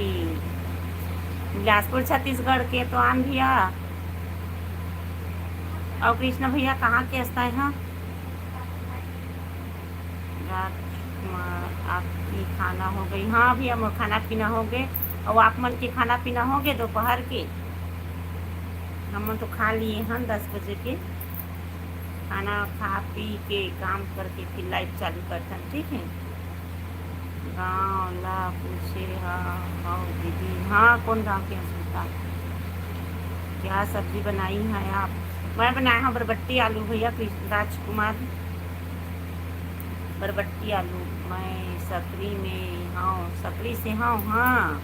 बिलासपुर छत्तीसगढ़ के तो आन भैया। और कृष्ण भैया कहाँ के स्थाई हैं? राजकुमार आपकी खाना हो गई? हाँ भैया मोर खाना पीना हो गए। और आप मन के खाना पीना हो गए दोपहर के? हम तो खा लिए हैं 10 बजे के। खाना खा पी के काम करके फिर लाइव चालू करते हैं, ठीक है। गाँव ला पूछे हाँ दीदी। हाँ कौन गाँव के हैं? क्या सब्जी बनाई है आप? मैं बनाया हूँ बरबट्टी आलू भैया। राजकुमार बरबट्टी आलू। मैं सकरी में हाँ, सकरी से हाँ। हाँ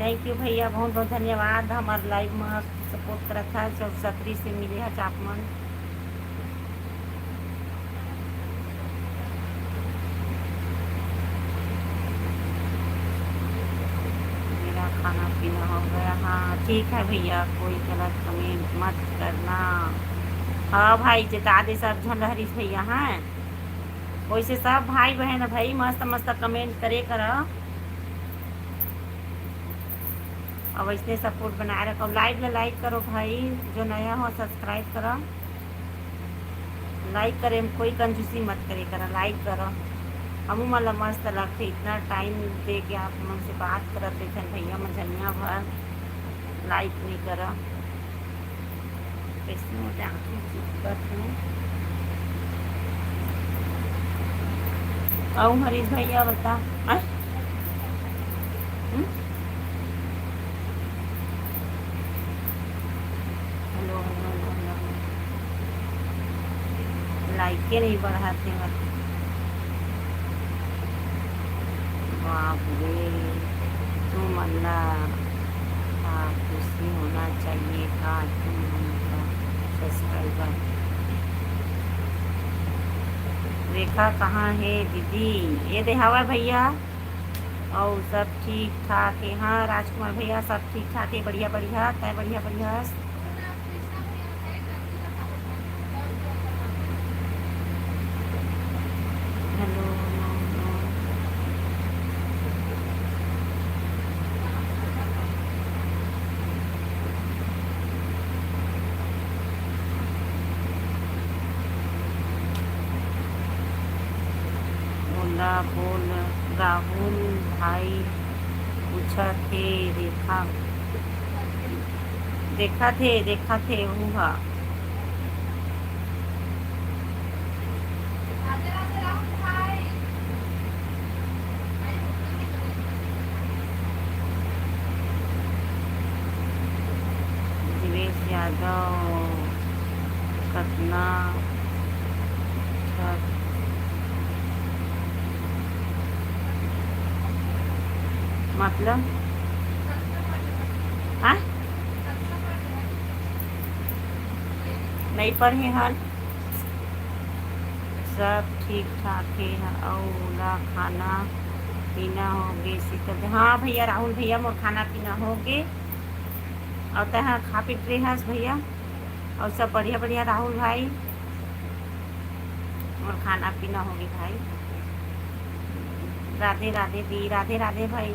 थैंक यू भैया, बहुत बहुत धन्यवाद। हमारे लाइव में सपोर्ट करा था। जब सकरी से मिले है चापमन। मेरा खाना पीना हो गया। हाँ ठीक है भैया, कोई गलत कमेंट मत करना। हाँ भाई जिता दे सब झन हरीश भैया हैं। वैसे सब भाई बहन भाई मस्त मस्त कमेंट करे करो। और वैसे सपोर्ट बनाए रखो। लाइव में लाइक करो भाई, जो नया हो सब्सक्राइब करो। लाइक करे में कोई कंजूसी मत करे करो, लाइक करो। हम मतलब मस्त लगते इतना टाइम दे के आप मन से बात करते थे भैया मजनिया भर लाइक नहीं करो। कैसे होते आऊँ हरीश भैया बता। हेलो लाइक के नहीं बढ़ाते हैं। बाप रे तुम अल्लाह का खुशी होना चाहिए था। तुम उनका सब्सक्राइबर। रेखा कहाँ है दीदी? ये देहावा भैया। और सब ठीक ठाक है? हाँ राजकुमार भैया सब ठीक ठाक है। बढ़िया बढ़िया तय बढ़िया बढ़िया। हेलो बोला बोल राहुल भाई पूछा थे देखा थे हुआ। दिवेश यादव कतना मतलब हाँ नहीं पढ़े हन। सब ठीक ठाक है। और खाना पीना हो गए शीतल? हाँ भैया राहुल भैया मोर खाना पीना हो गए। और तहाँ खा पी रहे हंस भैया। और सब बढ़िया बढ़िया राहुल भाई मोर खाना पीना हो गए भाई। राधे राधे दी, राधे राधे भाई।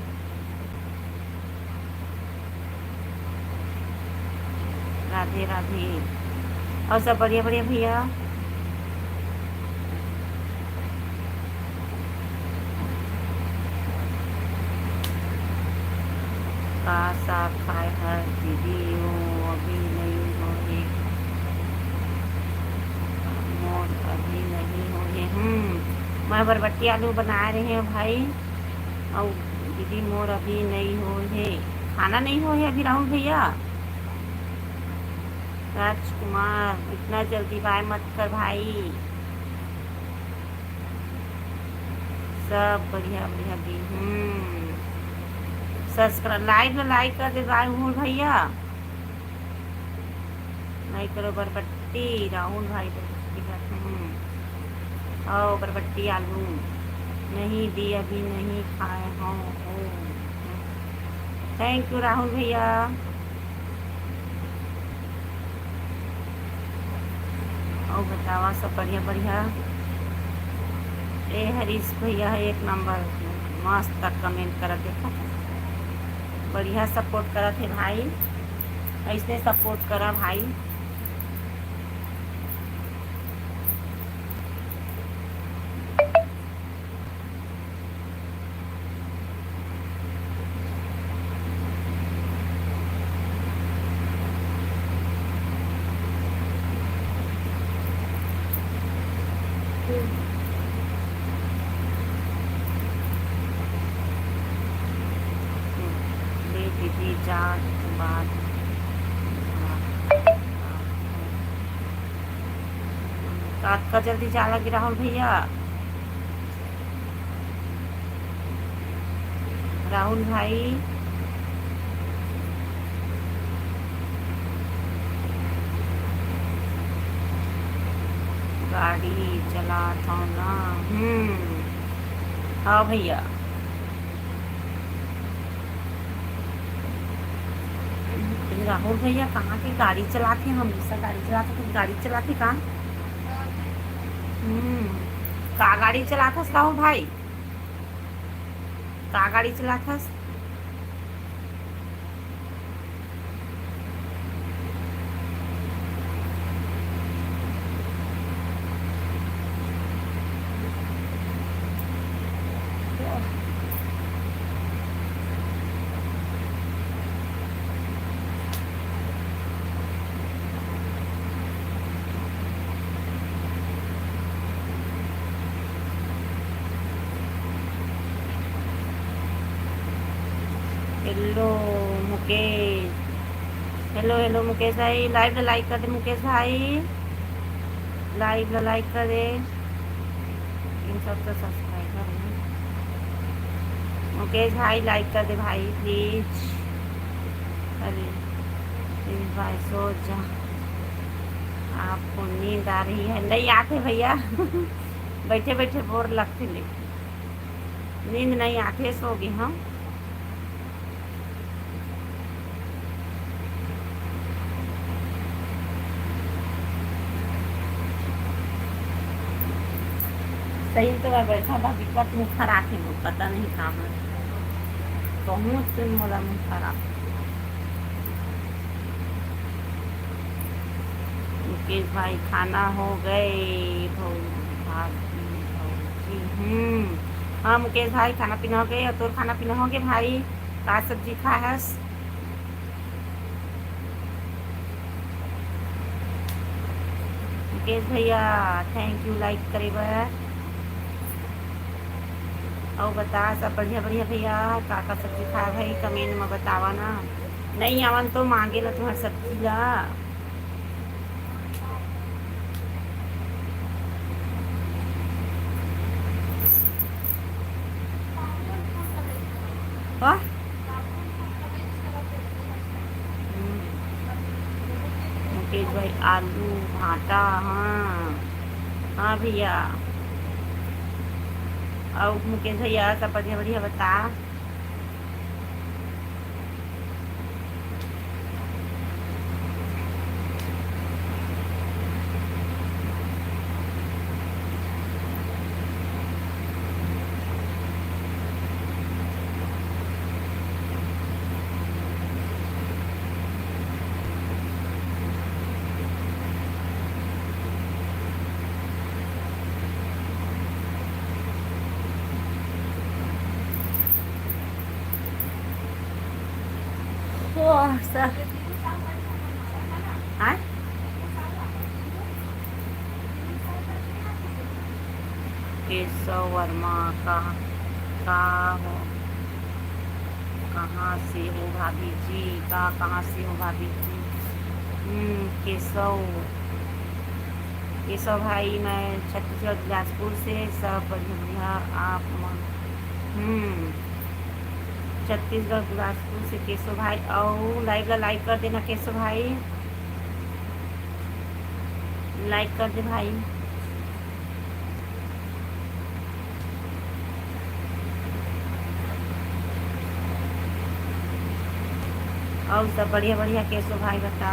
राधे राधे। और सब बढ़िया बढ़िया भैया। का साग खाए है दीदी? वो अभी नहीं हो मोर अभी नहीं हो मैं बरबट्टी आलू बना रहे हैं भाई। और दीदी मोर अभी नहीं हो है। खाना नहीं हो है अभी राहुल भैया। राजकुमार इतना जल्दी बाय मत कर भाई। सब बढ़िया बढ़िया दी। सब्सक्राइब लाइक कर दे राहुल भैया। लाइक करो बरबट्टी राहुल भाई। और बरबट्टी आलू नहीं दी अभी नहीं खाए हों। थैंक यू राहुल भैया। और बतावा सब बढ़िया बढ़िया। ए हरीश भैया है एक नंबर, मस्त तक कमेंट करत देखा, बढ़िया सपोर्ट करत है भाई, ऐसे सपोर्ट करा भाई। ले दीदी जात बात रात का जल्दी जाला कि राहुल भैया। राहुल भाई गाड़ी चला था ना। हाँ भैया। राहुल भैया कहाँ की गाड़ी चलाते हैं, हमेशा गाड़ी चलाते, तो गाड़ी चलाते कहाँ। का गाड़ी चलाता राहुल भाई, का गाड़ी चलाता। Hello Mukesh, hello hello Mukesh भाई, लाइव लाइक कर दे मुकेश भाई, लाइव लाइक कर दे, इन सब तो सब्सक्राइबर है। मुकेश भाई लाइक कर दे भाई प्लीज। अरे प्लीज भाई सो जा, आपको नींद आ रही है। नहीं आते भैया बैठे बैठे बोर लगते, लेकिन नींद नहीं आते, सोगी हम। सही तो मैं बैठा था, विकट मुँह खराब है, पता नहीं काम है, कहूँ से मोला मुँह खराब। मुकेश भाई खाना हो गए भाजी। हाँ मुकेश भाई खाना पीना हो गए, और तो खाना पीना हो गए भाई, का सब्जी खा है। मुकेश भैया थैंक यू लाइक करे बार। और बता सब बढ़िया बढ़िया भैया, का सब्जी खा भाई कमेंट में बतावा ना। नहीं आवन तो मांगे ला तुम्हारी सब्जी ला। मुकेश भाई आलू भाटा, हाँ हाँ भैया। और मुकेश भैया सब बढ़िया बढ़िया बता। केशव वर्मा का हो, कहाँ से हो भाभी जी, कहाँ से हो भाभी जी। केशव केशव भाई मैं छत्तीसगढ़ बिलासपुर से, सब बढ़िया बढ़िया। आप छत्तीसगढ़ बिलासपुर से केशव भाई, और लाइक कर देना केशव भाई, लाइक कर दे भाई। और सब बढ़िया बढ़िया कैसो भाई बता।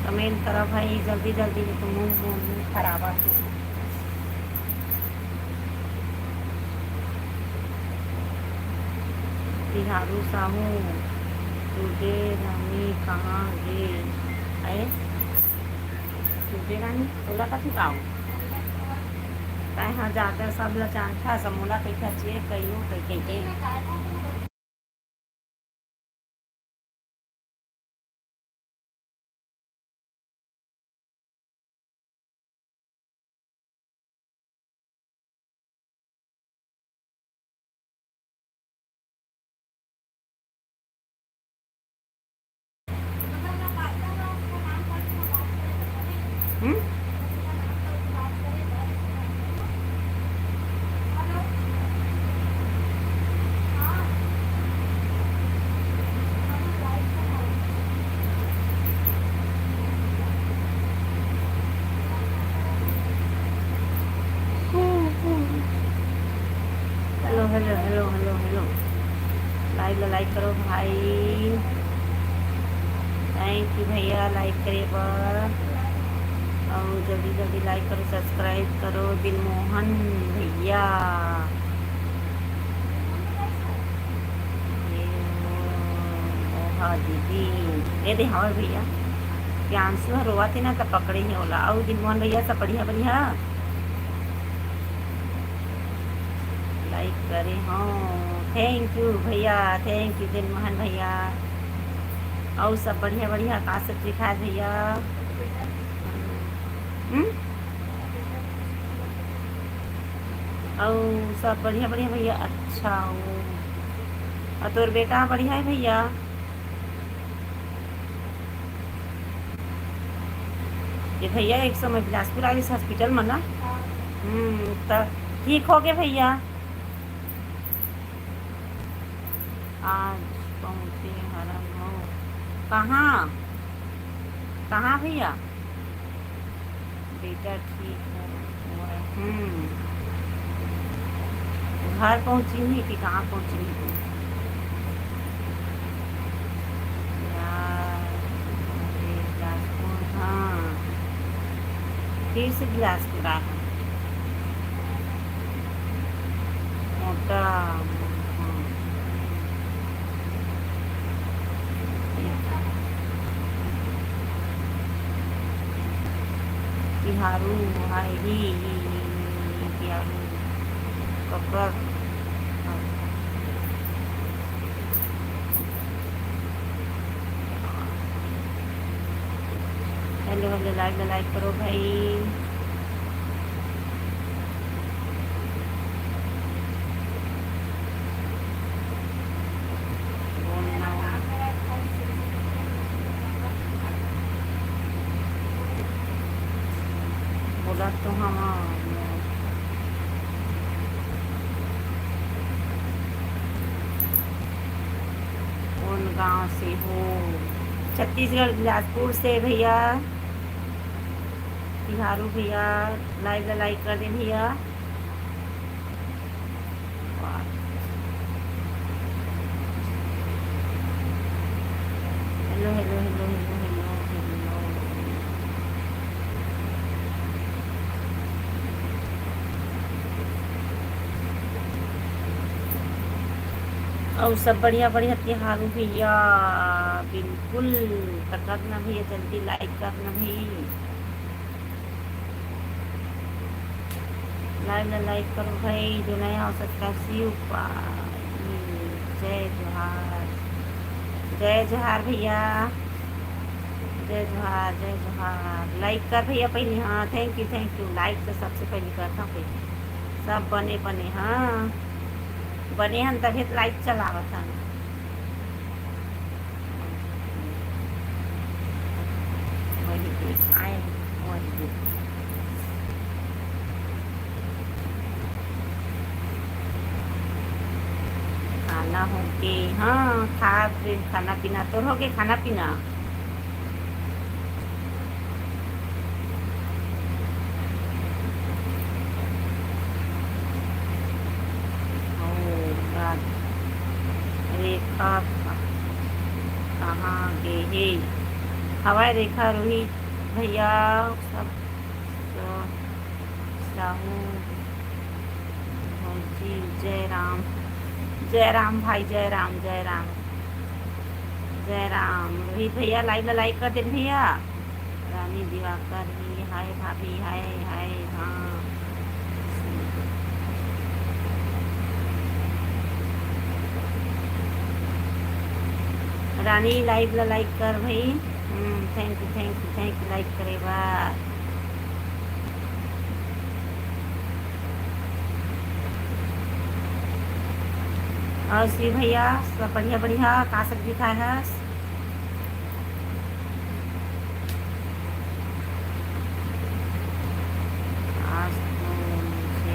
कमेंट करो भाई जल्दी जल्दी, तो मुँह खराब आती है। बिहारू साहू टूडे रानी कहाँ गे है? टूडे रानी बोला था कि आओ कहाँ जाकर सब लचान था समूला कहीं खचे कहीं कहीं कहीं hello hello hello hello hello like करो भाई। थैंक यू भैया लाइक करे पर, और जल्दी जल्दी लाइक करो सब्सक्राइब करो दिलमोहन भैया। हाँ दीदी ये दे हाँ भैया प्यांसु रोआ थे ना तब पकड़े ही होला। और दिलमोहन भैया सब बढ़िया बढ़िया लाइक करे। हाँ थैंक यू भैया, थैंक यू दिलमोहन भैया। और सब बढ़िया बढ़िया का सब दिखा भैया। और सब बढ़िया बढ़िया भैया। अच्छा और तोर बेटा बढ़िया है भैया? ये भैया एक समय बिलासपुर आई इस हॉस्पिटल में ना। तो ठीक हो गए भैया? आज पहुँचे हरम हो कहाँ कहाँ भैया? बेटा ठीक है घर पहुँची नहीं कि कहाँ पहुँची नहीं? बिलासपुर हाँ फिर से बिलासपुर आया मोटा। बिहारू हाई बिहारू ककर हेलो हेलो लाइक करो भाई। बोला तो हाँ कौन गांव से हो? छत्तीसगढ़ बिलासपुर से भैया। बिहारू भैया लाइक कर दे भैया। Hello hello hello hello hello hello और सब बढ़िया बढ़िया तिहारू भैया बिल्कुल। करना भैया जल्दी लाइक करना भाई। लाइक करो भाई जो नया हो सकता शिव जय जोहार जय जोहार भैया जय जोहार जय जोहार। लाइक कर भैया पहले। हाँ थैंक यू लाइक तो सबसे पहले करता हूँ सब बने बने। हाँ बने हम तभी लाइक चलावत हम। वही आए वही खाना हो के हाँ खाना पीना तो हो गए खाना पीना। कब कहाँ गए? हवाई रेखा, रोहित भैया, सब साहू जी, जय राम, जय राम भाई, जय राम, जय राम, जय राम। रोहित भैया लाइव लाइक कर दे भैया। रानी दिवाकर ही, हाय भाभी, हाय हाय। हाँ, रानी लाइव लाइक कर भाई। Thank you thank you thank you, like करेगा। और श्री भैया सब बढ़िया बढ़िया, का सब्जी खाए है? आज तो मुझे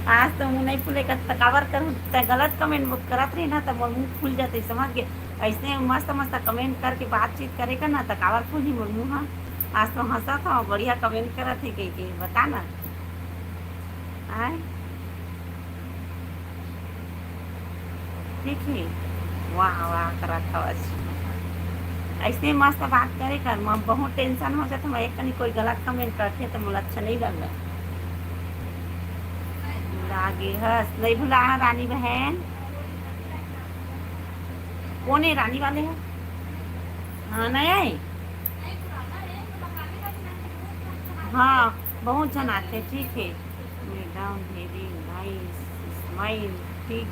आज तो मुँह नहीं फूले तकावर करूँ त गलत कमेंट करत रही ना, तो मोर मुँह फूल जाते, समझ गए? ऐसे मस्त मस्त कमेंट करके बातचीत करेगा ना, तकावर फूल ही मोर मुँह। आज तो हंसा था, बढ़िया कमेंट करत थे के बता ना। आए ठीक है, वाह वाह करत हवस। ऐसे मस्त बात करे कर, मैं बहुत टेंशन हो जाता, मैं एक कहीं कोई गलत कमेंट करते तो मुझे अच्छा नहीं लग रहा। लागे हस नहीं भुला रानी बहन। कौन है रानी वाले हैं? हाँ नहीं आए। हाँ बहुत जन आते, ठीक है। मैडम वेरी नाइस स्माइल, ठीक।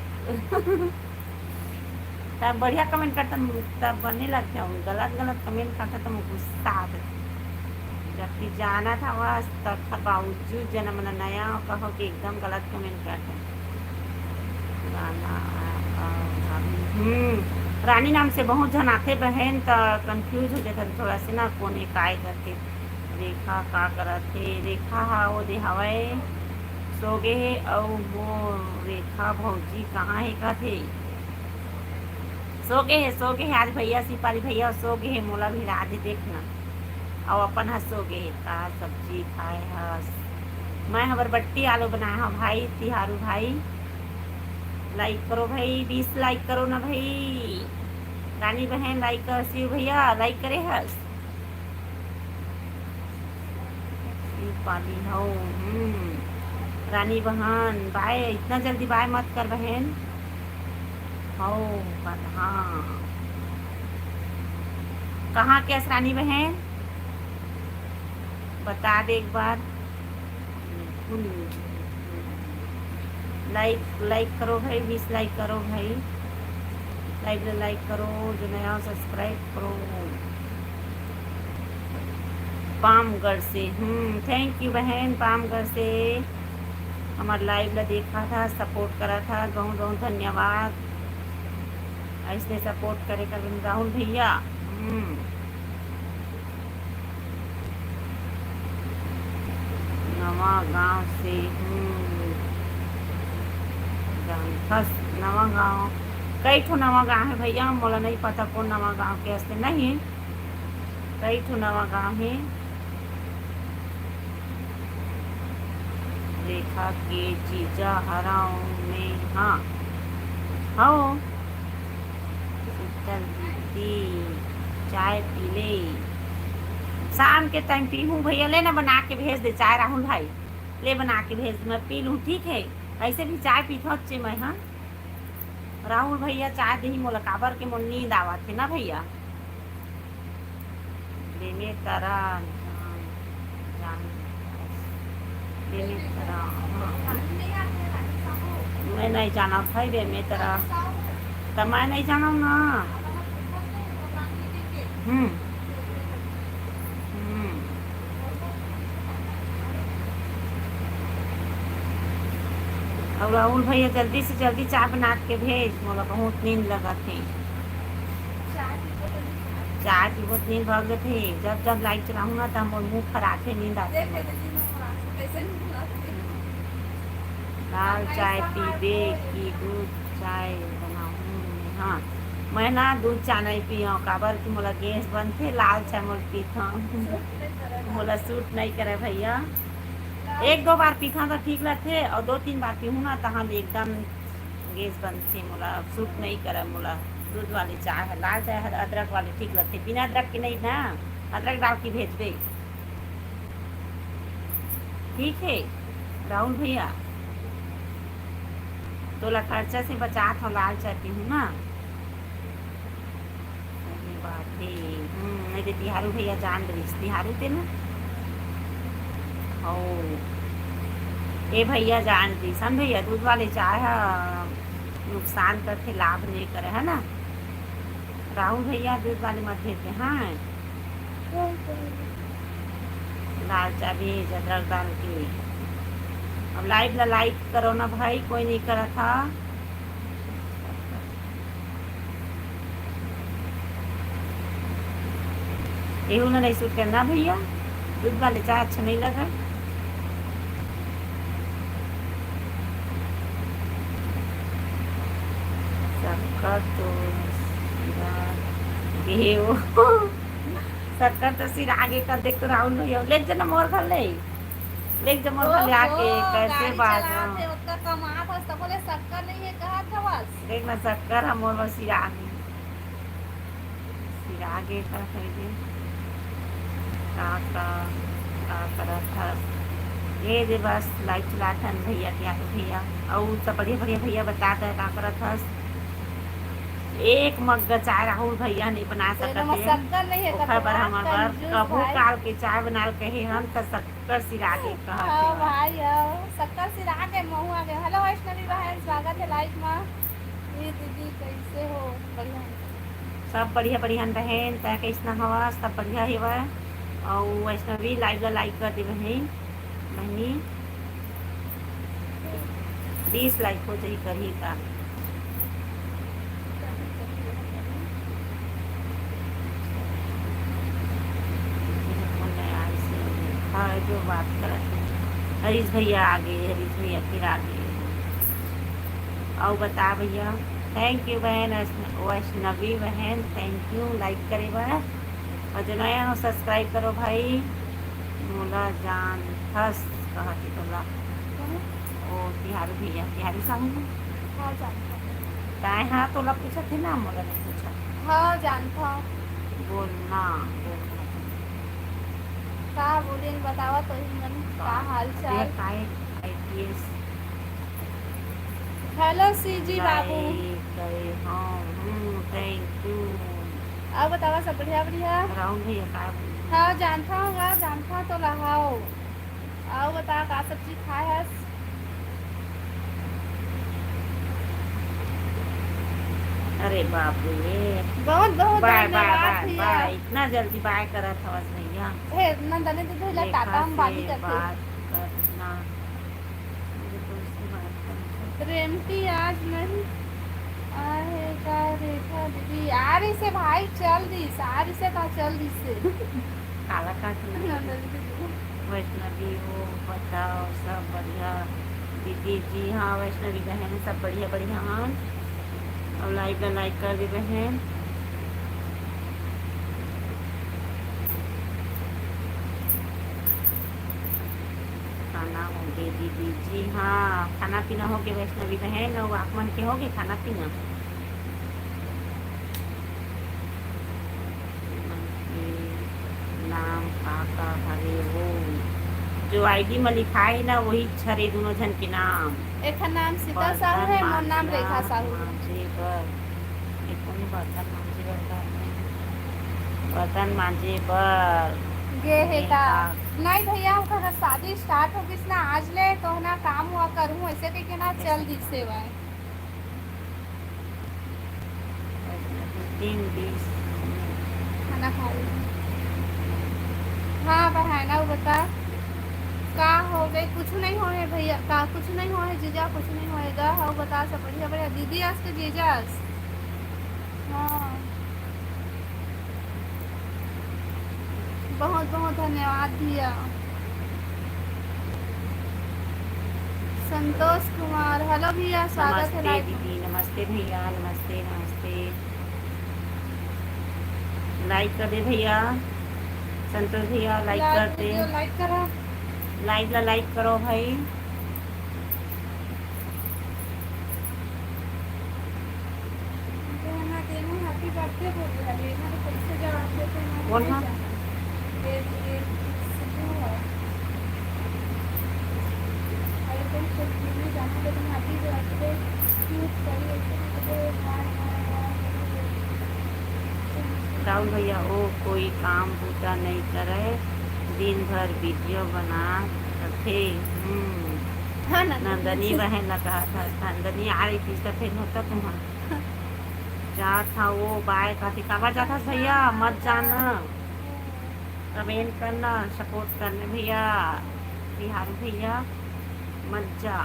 तब बढ़िया कमेंट करता तब बनने लगता हूँ, गलत गलत कमेंट करता तो मुझे गुस्सा आता। जबकि जाना था बस तब बावजूद जना मना नया कहो कि एकदम गलत कमेंट करते। रानी नाम से बहुत जन आते बहन, तो कंफ्यूज हो जाते थोड़ा से ना, कोने काय करके। रेखा का करते? रेखा हा वो दे हवाए सोगे है, और वो रेखा भौजी कहाँ है का थे? सो गए है आज भैया, सिपाही भैया सो गए है, मोला भी राधे देखना। और अपन हंस सो गए का सब्जी खाए हस। मैं हबर बट्टी आलू बनाया हूँ भाई, तिहारू भाई लाइक करो भाई, 20 लाइक करो ना भाई। रानी बहन लाइक कर, शिव भैया लाइक करे हस। पाली हो रानी बहन, बाय इतना जल्दी बाय मत कर बहन। हो हाँ, कहाँ कैस रानी बहन बता दे एक बार। लाइक करो भाई, 20 लाइक करो भाई, लाइक करो, जो नया सब्सक्राइब करो। पामगढ़ से थैंक यू बहन, पामगढ़ से हमारे लाइव ला देखा था, सपोर्ट करा था, बहुत बहुत धन्यवाद। ऐसे सपोर्ट करेगा राहुल भैया। नवा गांव से नवा गांव, कई ठो नवा गांव है भैया, मोला नहीं पता कौन नवा गांव के हस्ते नहीं, कई ठो नवा गांव है। रेखा के जीजा हराओ में, हाँ हो शीतल दीदी चाय पी ले, शाम के टाइम पी हूँ भैया, ले ना बना के भेज दे चाय राहुल भाई, ले बना के भेज, मैं पी लूँ ठीक है। ऐसे भी चाय पी अच्छे मैं, हाँ राहुल भैया चाय दे ही मोला, काबर के मोल नींद आवत है ना भैया। लेने तरह लेने तरह मैं नहीं जाना भाई रे, मैं तरह तो मैं नहीं जाना ना। और राहुल भैया जल्दी से जल्दी चाय बना के भेज, मोला बहुत नींद लगा थे, चाय की बहुत नींद भाग थे। जब जब लाइट चलाऊँ ना तब मोर मुँह खराब है, नींद आती है। लाल चाय पीबे की दूध चाय बनाऊँ? हाँ मैं ना दूध चा नहीं पियो काबर की मोला गैस बनथे लाल चा मोल पीथा मोला सूट नहीं करे भैया। एक दो बार पीथा तो ठीक लगथे और दो तीन बार पीहूँ ना तहाँ ले एकदम गैस बनथे मोला सूट नहीं करे मोला। दूध वाली चाय है लाल चाय है अदरक वाली ठीक लगथे बिना अदरक की नहीं ना अदरक डाल के भेज दे। ठीक है राहुल भैया तोला खर्चा से बचा था लाल चाय पीहूँ ना। सही बात है नहीं तो तिहारू भैया जान रही तिहारू थे ना ओ ए भैया जान रही सन भैया दूध वाले चाय है नुकसान करते लाभ नहीं करे है ना। राहुल भैया दूध वाले मत भेजते हाँ लाल चाय भेज अदरक डाल के। अब लाइव ला लाइक करो ना भाई कोई नहीं करा था। एहू ना नहीं सूट करना भैया दूध वाले चाय अच्छा नहीं लगा। शक्कर तो शक्कर तो सिर आगे कर देख तो राहुल भैया ले जना मोर घर ले जब मोर घर ले आके कैसे बात उतना कमा था सब बोले शक्कर नहीं है कहा था बस देखना शक्कर हम मोर बस सिर आगे का खरीदे का करा था ये दे बस लाइट चला था भैया क्या भैया और सब बढ़िया बढ़िया भैया बताता है का करा था। एक मग्गा चाय राहुल भैया नहीं बना सकते पर हमारे कबू काल के चाय बना कहे हम तो शक्कर सिरा के कहते भाई शक्कर सिरा के महू आ गए। हेलो वैष्णवी बहन स्वागत है लाइव में। ये दीदी कैसे हो बढ़िया सब बढ़िया बढ़िया बहन तय कैसा हवा सब बढ़िया हेवा और वैष्णवी लाइव ला लाइक कर दे बहन बहनी 20 लाइक हो जाए करी का जो बात कर हरीश भैया आ गए हरीश भैया फिर आ गए और बता भैया थैंक यू बहन वैष्णवी बहन थैंक यू लाइक करे बा और जो नया हो सब्सक्राइब करो भाई मोला जान हस कहा कि तोला ओ तिहारू भैया तिहारू साहू ताए हाँ तोला पूछा थे ना मोला नहीं पूछा हाँ जानता बोलना का बोले बतावा तो हिंदन का हाल चाल IPS hello CG Babu thank you अब बतावा सब बढ़िया बढ़िया राहुल भैया का हाँ जानता तो रहाओ आओ बता का सब चीज खाए है। अरे बाप रे बहुत बहुत बाय बाय बाय बाय इतना जल्दी बाय करा था बस भैया हे नंदने तो धोला टाटा हम बात करते करना मुझे तो उससे बात करना रेमटी आज नहीं आहे का रेखा दीदी आ रही से भाई चल दी सारी से का चल दी से काला काट वैष्णवी वो बताओ सब बढ़िया दीदी जी हाँ वैष्णवी बहन सब बढ़िया बढ़िया हाँ और लाइक कर दे बहन खाना हो गए दीदी जी हाँ खाना पीना हो गया वैष्णवी बहन और आप मन के हो गए खाना पीना नाम काका हरे वो जो आईडी में लिखा है ना वही छरे दोनों जन के नाम एक नाम सीता साहू है मोर नाम रेखा साहू बर्तन मांजे पर गे है का नहीं भैया अगर शादी स्टार्ट हो किस ना आज ले तो ना काम हुआ करूँ ऐसे कह के ना चल दी सेवा 3:20 खाना खा ली हाँ बहना बता का हो गई कुछ नहीं हो है भैया का कुछ नहीं हो है जीजा कुछ नहीं होएगा हाँ बता सब बढ़िया बढ़िया दीदी आज के जीजा हाँ बहुत बहुत धन्यवाद भैया संतोष कुमार हेलो भैया स्वागत है नमस्ते दीदी नमस्ते भैया नमस्ते नमस्ते लाइक कर दे भैया, संतोष भैया लाइक कर दे, वीडियो लाइक करा। लाइव ला लाइक करो भाई। ना देना हैप्पी बर्थडे बोल रहा है ना, तो कैसे जवाब देते हैं कौन नहीं है? जानते। ये सिद्धू है। अरे तुम कुछ भी नहीं जानो, लेकिन हैप्पी बर्थडे क्यूट करी ऐसे मुझे राहुल भैया ओ कोई काम बूटा नहीं करे, दिन भर वीडियो बना रखे। हाँ नंदनी बहन ने कहा था, नंदनी आ रही थी, इसका फिर होता तुम्हारा क्या था वो बाय का थी काबा जाता भैया, मत जाना, कमेंट करना, सपोर्ट करने भैया, बिहारी भैया मत जा।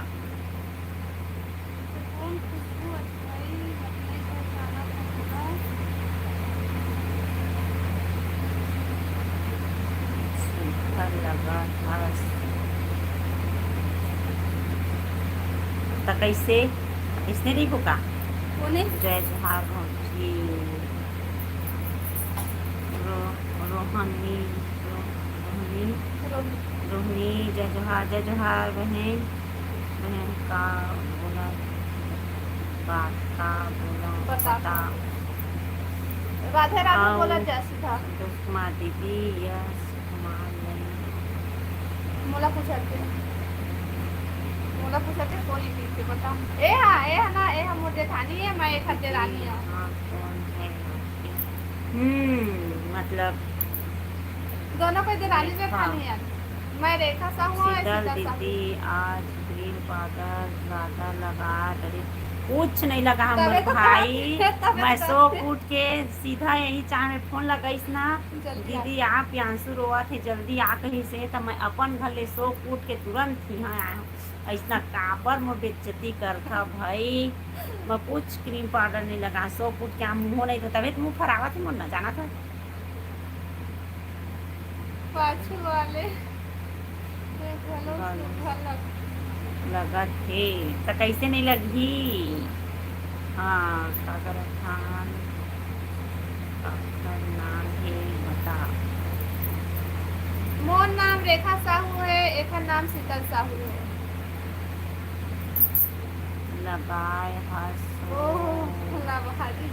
कौन खुशबू अच्छाई अपने को खाना पड़ेगा। सुंदर लगा था तो कैसे इसने नहीं भूखा। जय जोहार जी रोहनी रोहनी रोहनी जय जोहार बहन, बहन का बोला बात का बोला बता। बता। राधे राधे आओ। बोला जैसी था। कुमार दीदी यस कुमार नहीं मोला पूछते कोई भी से बता। ए हाँ ना, ए हम मुझे खानी है, मैं एक हफ्ते रानी हूँ। हाँ कौन है आपके? मतलब दोनों को इधर रानी में हाँ। खानी है। मैं रेखा साहू और शीतल सीता साहू। दीदी आज ग्रीन पाउडर ज़्यादा लगा रही, कुछ नहीं लगा हम तबे तो भाई। तबे मैं तो सो करते। उठ के सीधा यही चाय में फोन लगाईस ना, जल्दी दीदी आप प्यांसु रोआ थे जल्दी आ कहीं से, तो मैं अपन घर ले सो उठ के तुरंत यहाँ आया हूँ। ऐसा काबर में बेइज्जती करता भाई, मैं कुछ क्रीम पाउडर नहीं लगा, सो उठ के मुँह नहीं धोता, तबीयत मुँह फरावा थी मुन्ना जाना था। पाछू वाले लगा थे तो कैसे नहीं लगी। हाँ काकर खान काकर नाम है बता। मोर नाम रेखा साहू है, एक नाम शीतल साहू है। लगाए हंस भाजी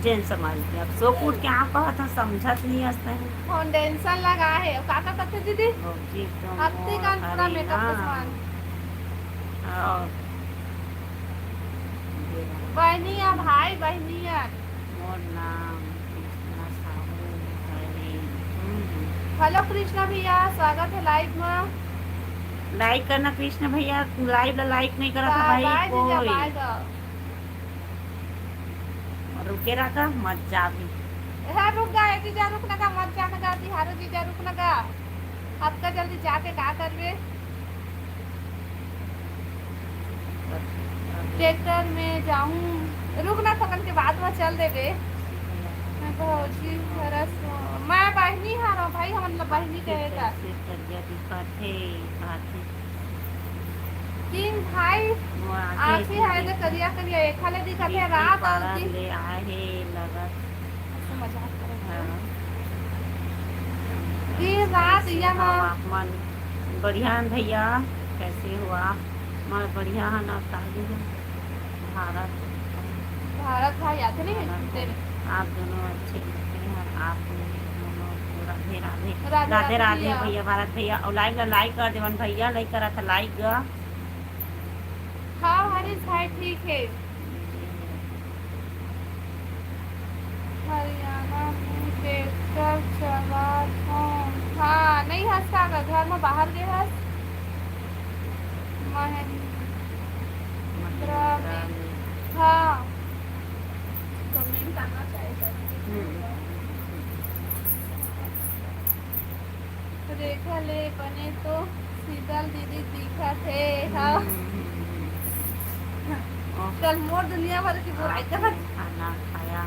जेन समझ गया, अब सो कूट के आप कहा था समझत नहीं हंसते हैं। फाउंडेशन लगा है और काका कहते दीदी जी तो हफ्ते का पूरा मेकअप का सामान। और बहनिया भाई बहनिया। मोर नाम कृष्णा साहू है। हेलो कृष्णा भैया, स्वागत है लाइव में। लाइक करना कृष्ण भैया, लाइव लाइक नहीं करा था भाई कोई, रुके रखा मत जा भी। हाँ रुक गए जीजा, रुक लगा मत जाने का तिहारो जीजा, रुक लगा। अब का जल्दी जाके क्या करवे। ट्रैक्टर में जाऊं, रुकना थकन के बाद में चल देवे। मैं भौजी सरस मैं बहनी हारो भाई, हम मतलब बहनी कहेगा तीन भाई आखी है जो करिया करिया एक हाले दिखत है रात और दिन ले आए हे लगत मजाक कर दिन रात यहाँ मन बढ़िया भैया, कैसे हुआ मैं बढ़िया है ना, ताली है भारत भारत भाई आते नहीं आप दोनों अच्छे लगते हैं, आप दोनों राधे राधे राधे राधे राधे भैया। भैया भारत भैया और लाइक कर देवन भैया, लाइक करा था लाइक हाँ हरीश भाई ठीक है। हरियाणा में ट्रैक्टर चला हाँ नहीं हंसता का घर में बाहर गए हंस महेंद्र हाँ कमेंट आना चाहिए। रेखा ले बने तो शीतल दीदी दिखा थे। हाँ कल मोर दुनिया भर की बुराई कर खाना खाया।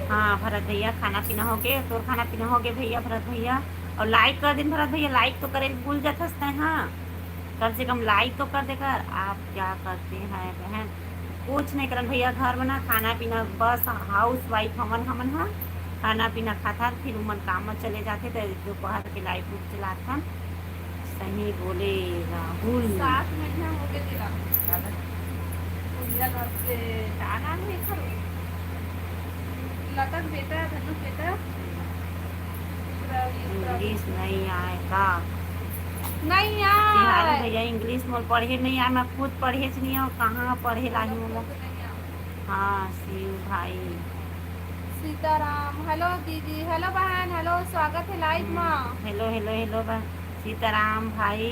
हाँ भरत भैया खाना पीना हो गया, तो खाना पीना हो गया भैया भरत भैया, और लाइक कर दिन भरत भैया, लाइक तो करे भूल जाते हैं। हाँ कम से कम लाइक तो कर देकर। आप क्या करते हैं बहन? कुछ नहीं करन भैया, घर में ना खाना पीना बस हाउस वाइफ हमन हमन हा खाना पीना खाता फिर उमन काम में चले जाते तो दोपहर के लाइट उठ चलाता। सही बोले राहुल। 7 महीना हो गए तेरा उजल से गाना नहीं करो लतक बेटा धनुष बेटा इंग्लिश नहीं आएगा नहीं तिहारी यार भैया, इंग्लिश में पढ़े नहीं आए, मैं खुद पढ़े नहीं हो, कहाँ पढ़े लाई हूँ। हाँ शिव भाई, सीताराम हेलो दीदी हेलो बहन हेलो स्वागत है लाइव में। हेलो हेलो हेलो सीताराम भाई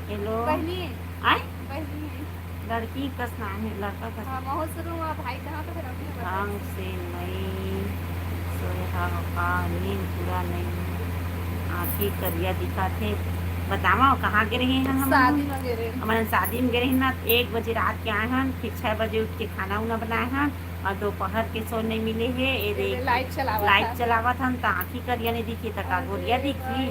हेलो। बहनी आए बहनी लड़की का नाम है, लड़का का हाँ बहुत शुरू हुआ भाई कहाँ पे ढंग से नहीं सोया का नींद पूरा नहीं, आँखें करिया दिखा थे। बतावा कहाँ गिरे हैं हम? शादी में गिरे, हमारे शादी में गिरे हैं ना। 1 बजे रात के आए हैं, फिर 6 बजे उठ के खाना उना बनाए हैं और दोपहर के सो नहीं मिले है। ये देख लाइट चलावा था तो आँखी करिया नहीं दिखी तो का गोरिया दिखी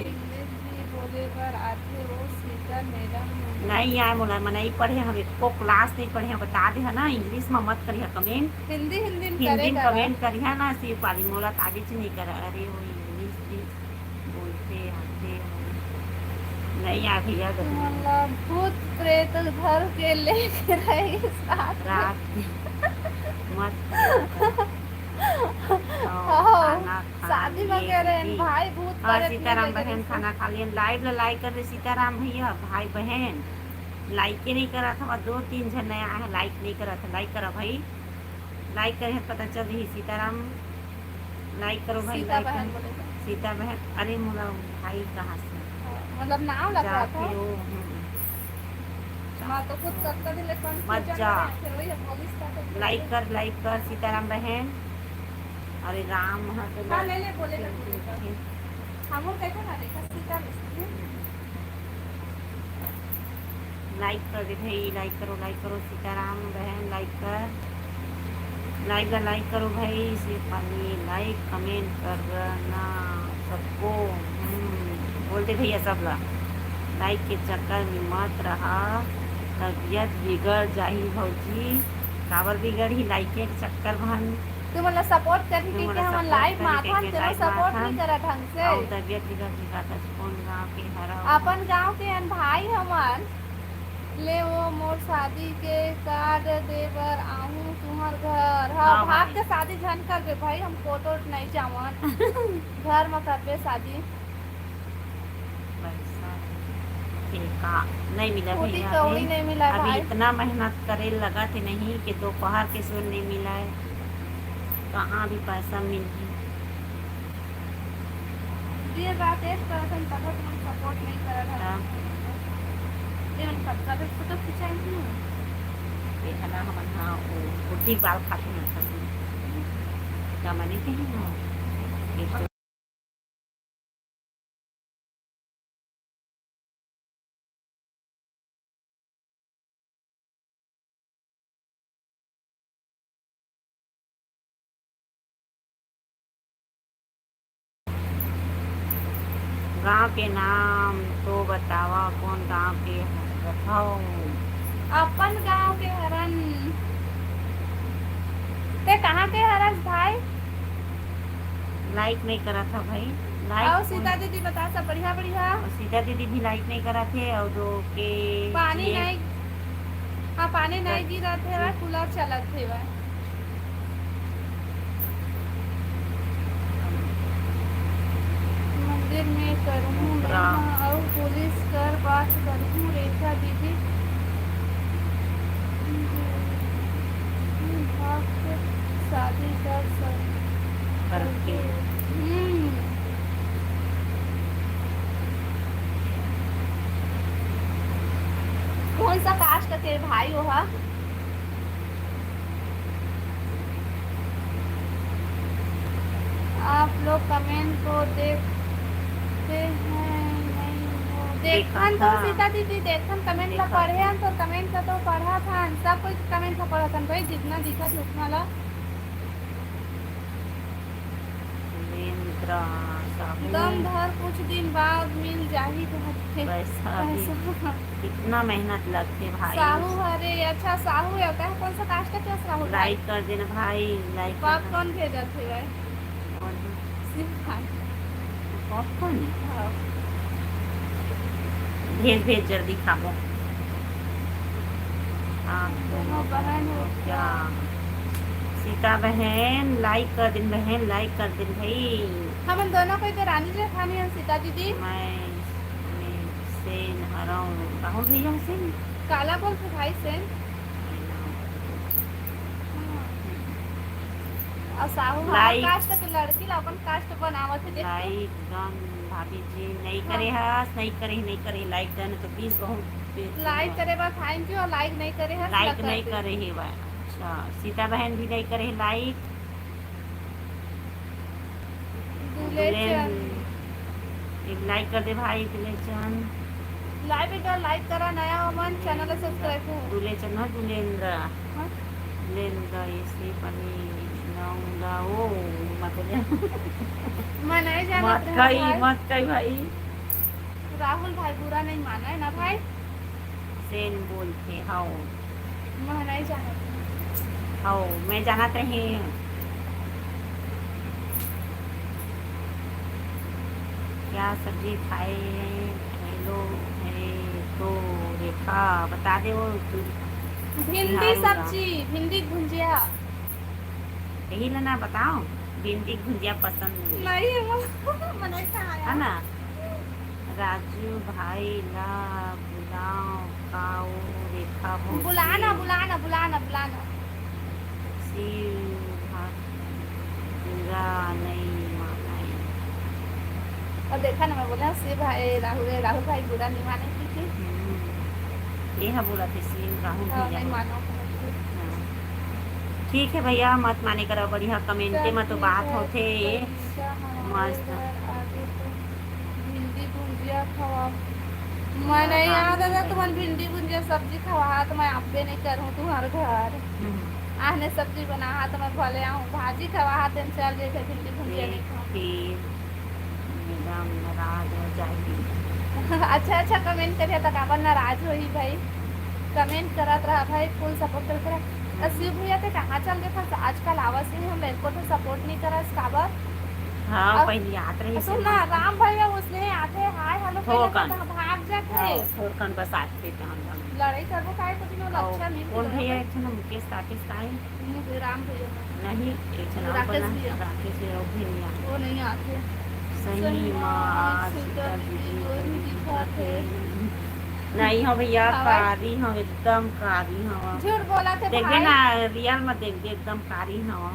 बोले पर आते वो सीता मैडम नहीं यार मोला मैं नहीं पढ़े, हम एको क्लास नहीं पढ़े हैं। बता दे है ना, इंग्लिश में मत करिए कमेंट, हिंदी हिंदी में कमेंट करिए ना। सिर्फ पाली मोला तागी से नहीं करा। अरे वो इंग्लिश भी बोलते आते नहीं यार भैया, भूत प्रेत घर के लेके रहे साथ रात मत शादी में कह रहे हैं भाई भूत प्रेत सीताराम बहन खाना खा लिया। लाइव लाइक कर दे सीताराम भैया, भाई बहन लाइक ही नहीं करा था। 2-3 जन नया है लाइक नहीं करा था। लाइक करो भाई, लाइक करे पता चल रही। सीताराम लाइक करो भाई, सीता बहन। अरे मोला भाई कहाँ से मतलब नाम लग रहा था मैं तो खुद करता थी लेकिन मत जा। लाइक कर सीताराम बहन। अरे राम हाँ ले ले बोले हम देखो ना देखा सीता लाइक कर दे भाई, लाइक करो सीताराम बहन, लाइक करो भाई। सिर्फ लाइक कमेंट करना सबको बोलते भैया सब लाइक के चक्कर में मत रहा, तबीयत बिगड़ जाही भौजी। काबर बिगड़ ही लाइक के चक्कर भन तू मतलब सपोर्ट कर रही कि हम लाइव में था तेरा सपोर्ट नहीं करा ढंग से और तबीयत बिगड़ का कौन गांव के हरा अपन गांव के अन भाई हमन ले वो मोर शादी के कार्ड देवर आहू तुम्हार घर हां भाग के शादी जन करबे भाई, हम फोटो नहीं जावन घर में करबे शादी। का नहीं मिला भैया, नहीं मिला अभी भाई। इतना मेहनत करे लगा थे नहीं कि दोपहर के सोन नहीं मिला है, कहाँ भी पैसा मिल ये बात एक पर्सन तब तुम सपोर्ट नहीं कर रहा ये उन सबका भी फोटो खिंचाएंगे देखा ना हम हाँ बुढ़ी बाल खाते हैं सभी क्या माने के हैं गांव के नाम तो बतावा, कौन गांव के बताओ? अपन गांव के हरन। ते कहाँ के हरन भाई? लाइक नहीं करा था भाई। लाइक सीता दीदी बता सब बढ़िया बढ़िया। सीता दीदी भी लाइक नहीं करा थे और जो के पानी नहीं, हाँ पानी नहीं गिरा थे वह कूलर चलत थे वह मंदिर में करूँ और पुलिस कर बात करूँ रेखा दीदी शादी कर करके कौन सा कास्ट के भाई हो हा? आप लोग कमेंट को देखते हैं नहीं हो देखन तो सीता दीदी देखन कमेंट ला पढ़े हन तो कमेंट का तो पढ़ा था सब कुछ कमेंट का पढ़ा था भाई जितना दिखा था उतना ला दम धर कुछ दिन बाद मिल जाही तुहके पैसा भी पैसा। कितना मेहनत लगते भाई। साहू हरे अच्छा साहू है होता है, कौन सा कास्ट है क्या साहू भाई? लाइक कर देना भाई, लाइक कर पॉपकॉर्न देना। भेजा थे भाई सिर्फ भाई। पॉपकॉर्न हाँ। भेज भेज जल्दी खाबो। आप दोनों बहन हो क्या सीता बहन लाइक कर दिन, बहन लाइक कर दिन भाई। हम दोनों को इधर रानी जेठानी है सीता दीदी। मैं सेन हराऊं राहुल भैया सेन काला बोल के भाई से और साहू लाइक। कास्ट के लड़की ला अपन कास्ट बनावत है देख के। लाइक डन भाभी जी, नहीं करे हस, नहीं करे लाइक डन तो प्लीज बहुत लाइक करे बा थैंक यू, और लाइक नहीं करे है लाइक नहीं करे है भाई। अच्छा सीता बहन भी नहीं करे है लाइक। दुलेचन एक लाइक कर दे भाई दुलेचन। लाइव बेटा लाइक करा, नया अमन चैनल सब्सक्राइब कर। दुलेचन है दुलेंद्र हाँ? दुलेंद्र इसी पनी नाऊंगा ओ मतलब मैं नहीं जाना मत कही भाई। राहुल भाई बुरा नहीं माना है ना भाई। सेन बोलते हाओ मैं नहीं जाना। हाओ मैं जाना रहे। क्या सब्जी खाए हेलो है तो रेखा बता दे वो भिंडी सब्जी, भिंडी भुंजिया यही लेना बताओ। भिंडी भुंजिया पसंद नहीं है मैं नहीं खाया है ना। राजू भाई ला बुलाओ काओ रेखा भोगी। बुलाना बुलाना बुलाना बुलाना। शिव पूरा नहीं माना है। और देखा ना मैं बोला शिव भाई राहुल भाई बुरा नहीं माने की ये है बोला थे शिव राहुल भैया नहीं मानो। हाँ। ठीक है भैया मत माने करा बढ़िया कमेंटे में तो बात होते मस्त। भिंडी भुंजिया खवा मैं नहीं याद है तुम्हारी भिंडी भुंजिया सब्जी खवा तो मैं आप भी नहीं करूँ तुम्हारे घर आने सब्जी बना तो मैं भले आऊँ भाजी खवा तेन चल जाए भिंडी भुंजिया नहीं खाऊं। फिर मैडम नाराज हो जाएगी। अच्छा अच्छा कमेंट करिए तक अपन नाराज हो ही भाई। कमेंट करत रहा भाई फुल सपोर्ट करते रहा। शिव भैया थे कहाँ चल गए था आजकल आवाज ही हम लड़कों तो सपोर्ट नहीं करा इसका बात। हाँ पहले याद रही सुन ना राम भैया उसने आते हाय हेलो ठोकन भाग जाते ठोकन बस आते थे हम लोग। लड़ाई करबो काहे कुछ नो लक्षण नहीं कौन भैया एक ना मुकेश राकेश का है राम भैया नहीं एक ना राकेश बना भैया। राकेश भैया वो नहीं आते सही माँ सीता दीदी वो भी दिखाते नहीं हो भैया कारी हो एकदम कारी हो। झूठ बोला थे देख भाई ना रियल में देख दे एकदम कारी हो।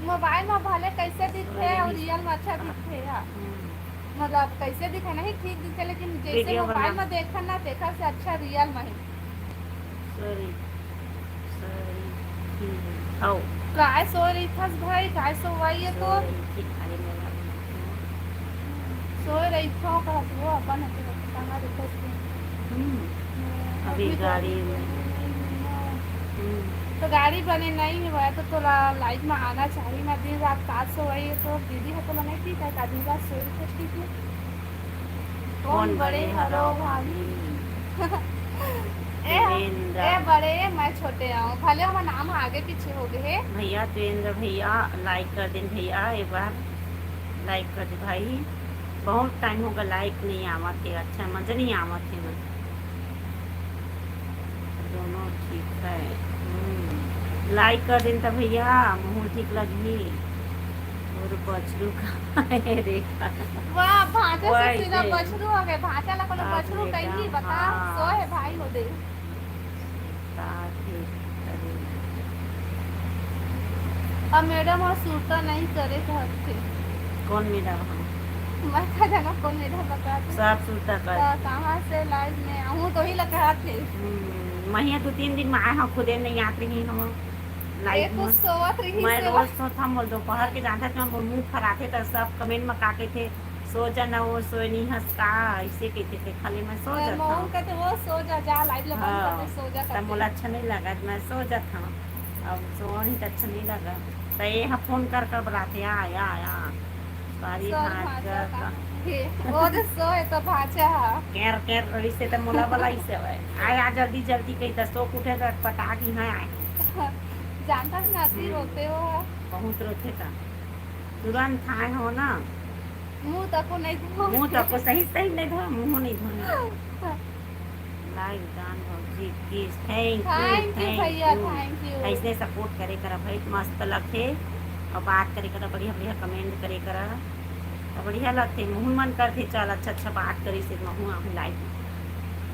मोबाइल में भले कैसे दिखे और रियल में अच्छा दिखे मतलब कैसे दिखे नहीं ठीक दिखे लेकिन जैसे वीडियो मोबाइल बना। में देखा ना देखा से अच्छा रियल में ही। सॉरी सॉरी हो काय सो रही था भाई काय सो हुआ ये तो सो रही था का वो अपन कहां देखो अभी गाड़ी में तो गाड़ी बने नहीं हुआ तो थोड़ा लाइट में आना चाहिए ना दिन रात काज सो रही है तो दीदी है तो नहीं ठीक है का दिन रात सो रही थी ठीक है। कौन बड़े हरो भाभी ए बड़े मैं छोटे आऊँ भले हमारा नाम आगे पीछे हो गए भैया देवेंद्र भैया लाइक कर दें भैया एक बार लाइक कर दे भाई। बहुत टाइम होगा लाइक नहीं आवत है अच्छा मजा नहीं आवत है ना दोनों ठीक है। लाइक कर दें तब भैया मुँह ठीक लगी और बछरू का है रेखा वाह भांचा से सीधा बछरू हो गए भांचा ला कोनो बछरू कहीं बता सो है भाई हो दे अब मैडम और सूटा नहीं करे थे कौन मेरा मैं क्या जाना कौन मेरा बता सब सूटा कर कहाँ से लाइव में आऊँ तो ही लगा थे मैं 2-3 दिन में आया हूँ खुदे नहीं आती नहीं हम लाइव में सोवत रही मैं रोज सोता हम दोपहर के जाता था मुंह फराते थे सब कमेंट में काटे थे सो जा ना वो सोए नहीं हंसता ऐसे कहते थे खाली मैं सो जाता हूँ कहते वो सो जा लाइव लगा करते सो जा तब मुझे अच्छा नहीं लगा मैं सो जाता हूँ अब सो नहीं तो अच्छा नहीं लगा तो ये फोन कर बुलाते आ बारी सर भाचा भाचा का का ओ जे सो है तो भाचा केर केर रही से तो मोला वाला ही से है आए आ जल्दी जल्दी कही तो सो उठे तो पटा की है आए जानता नाती रोते हो बहुत रोते था तुरंत आए हो ना मुंह तक को नहीं धो मुंह तो आपको सही सही नहीं धोया मुंह नहीं धोया लाइक दान भौजी प्लीज थैंक थैंक यू भैया यू थैंक यू ऐसे सपोर्ट करे करा भाई मस्त लगते और बात करे करा बढ़िया बढ़िया कमेंट करे करा तो बढ़िया लगते मुँह मन करते चल अच्छा अच्छा बात करी से महू आहू लाइव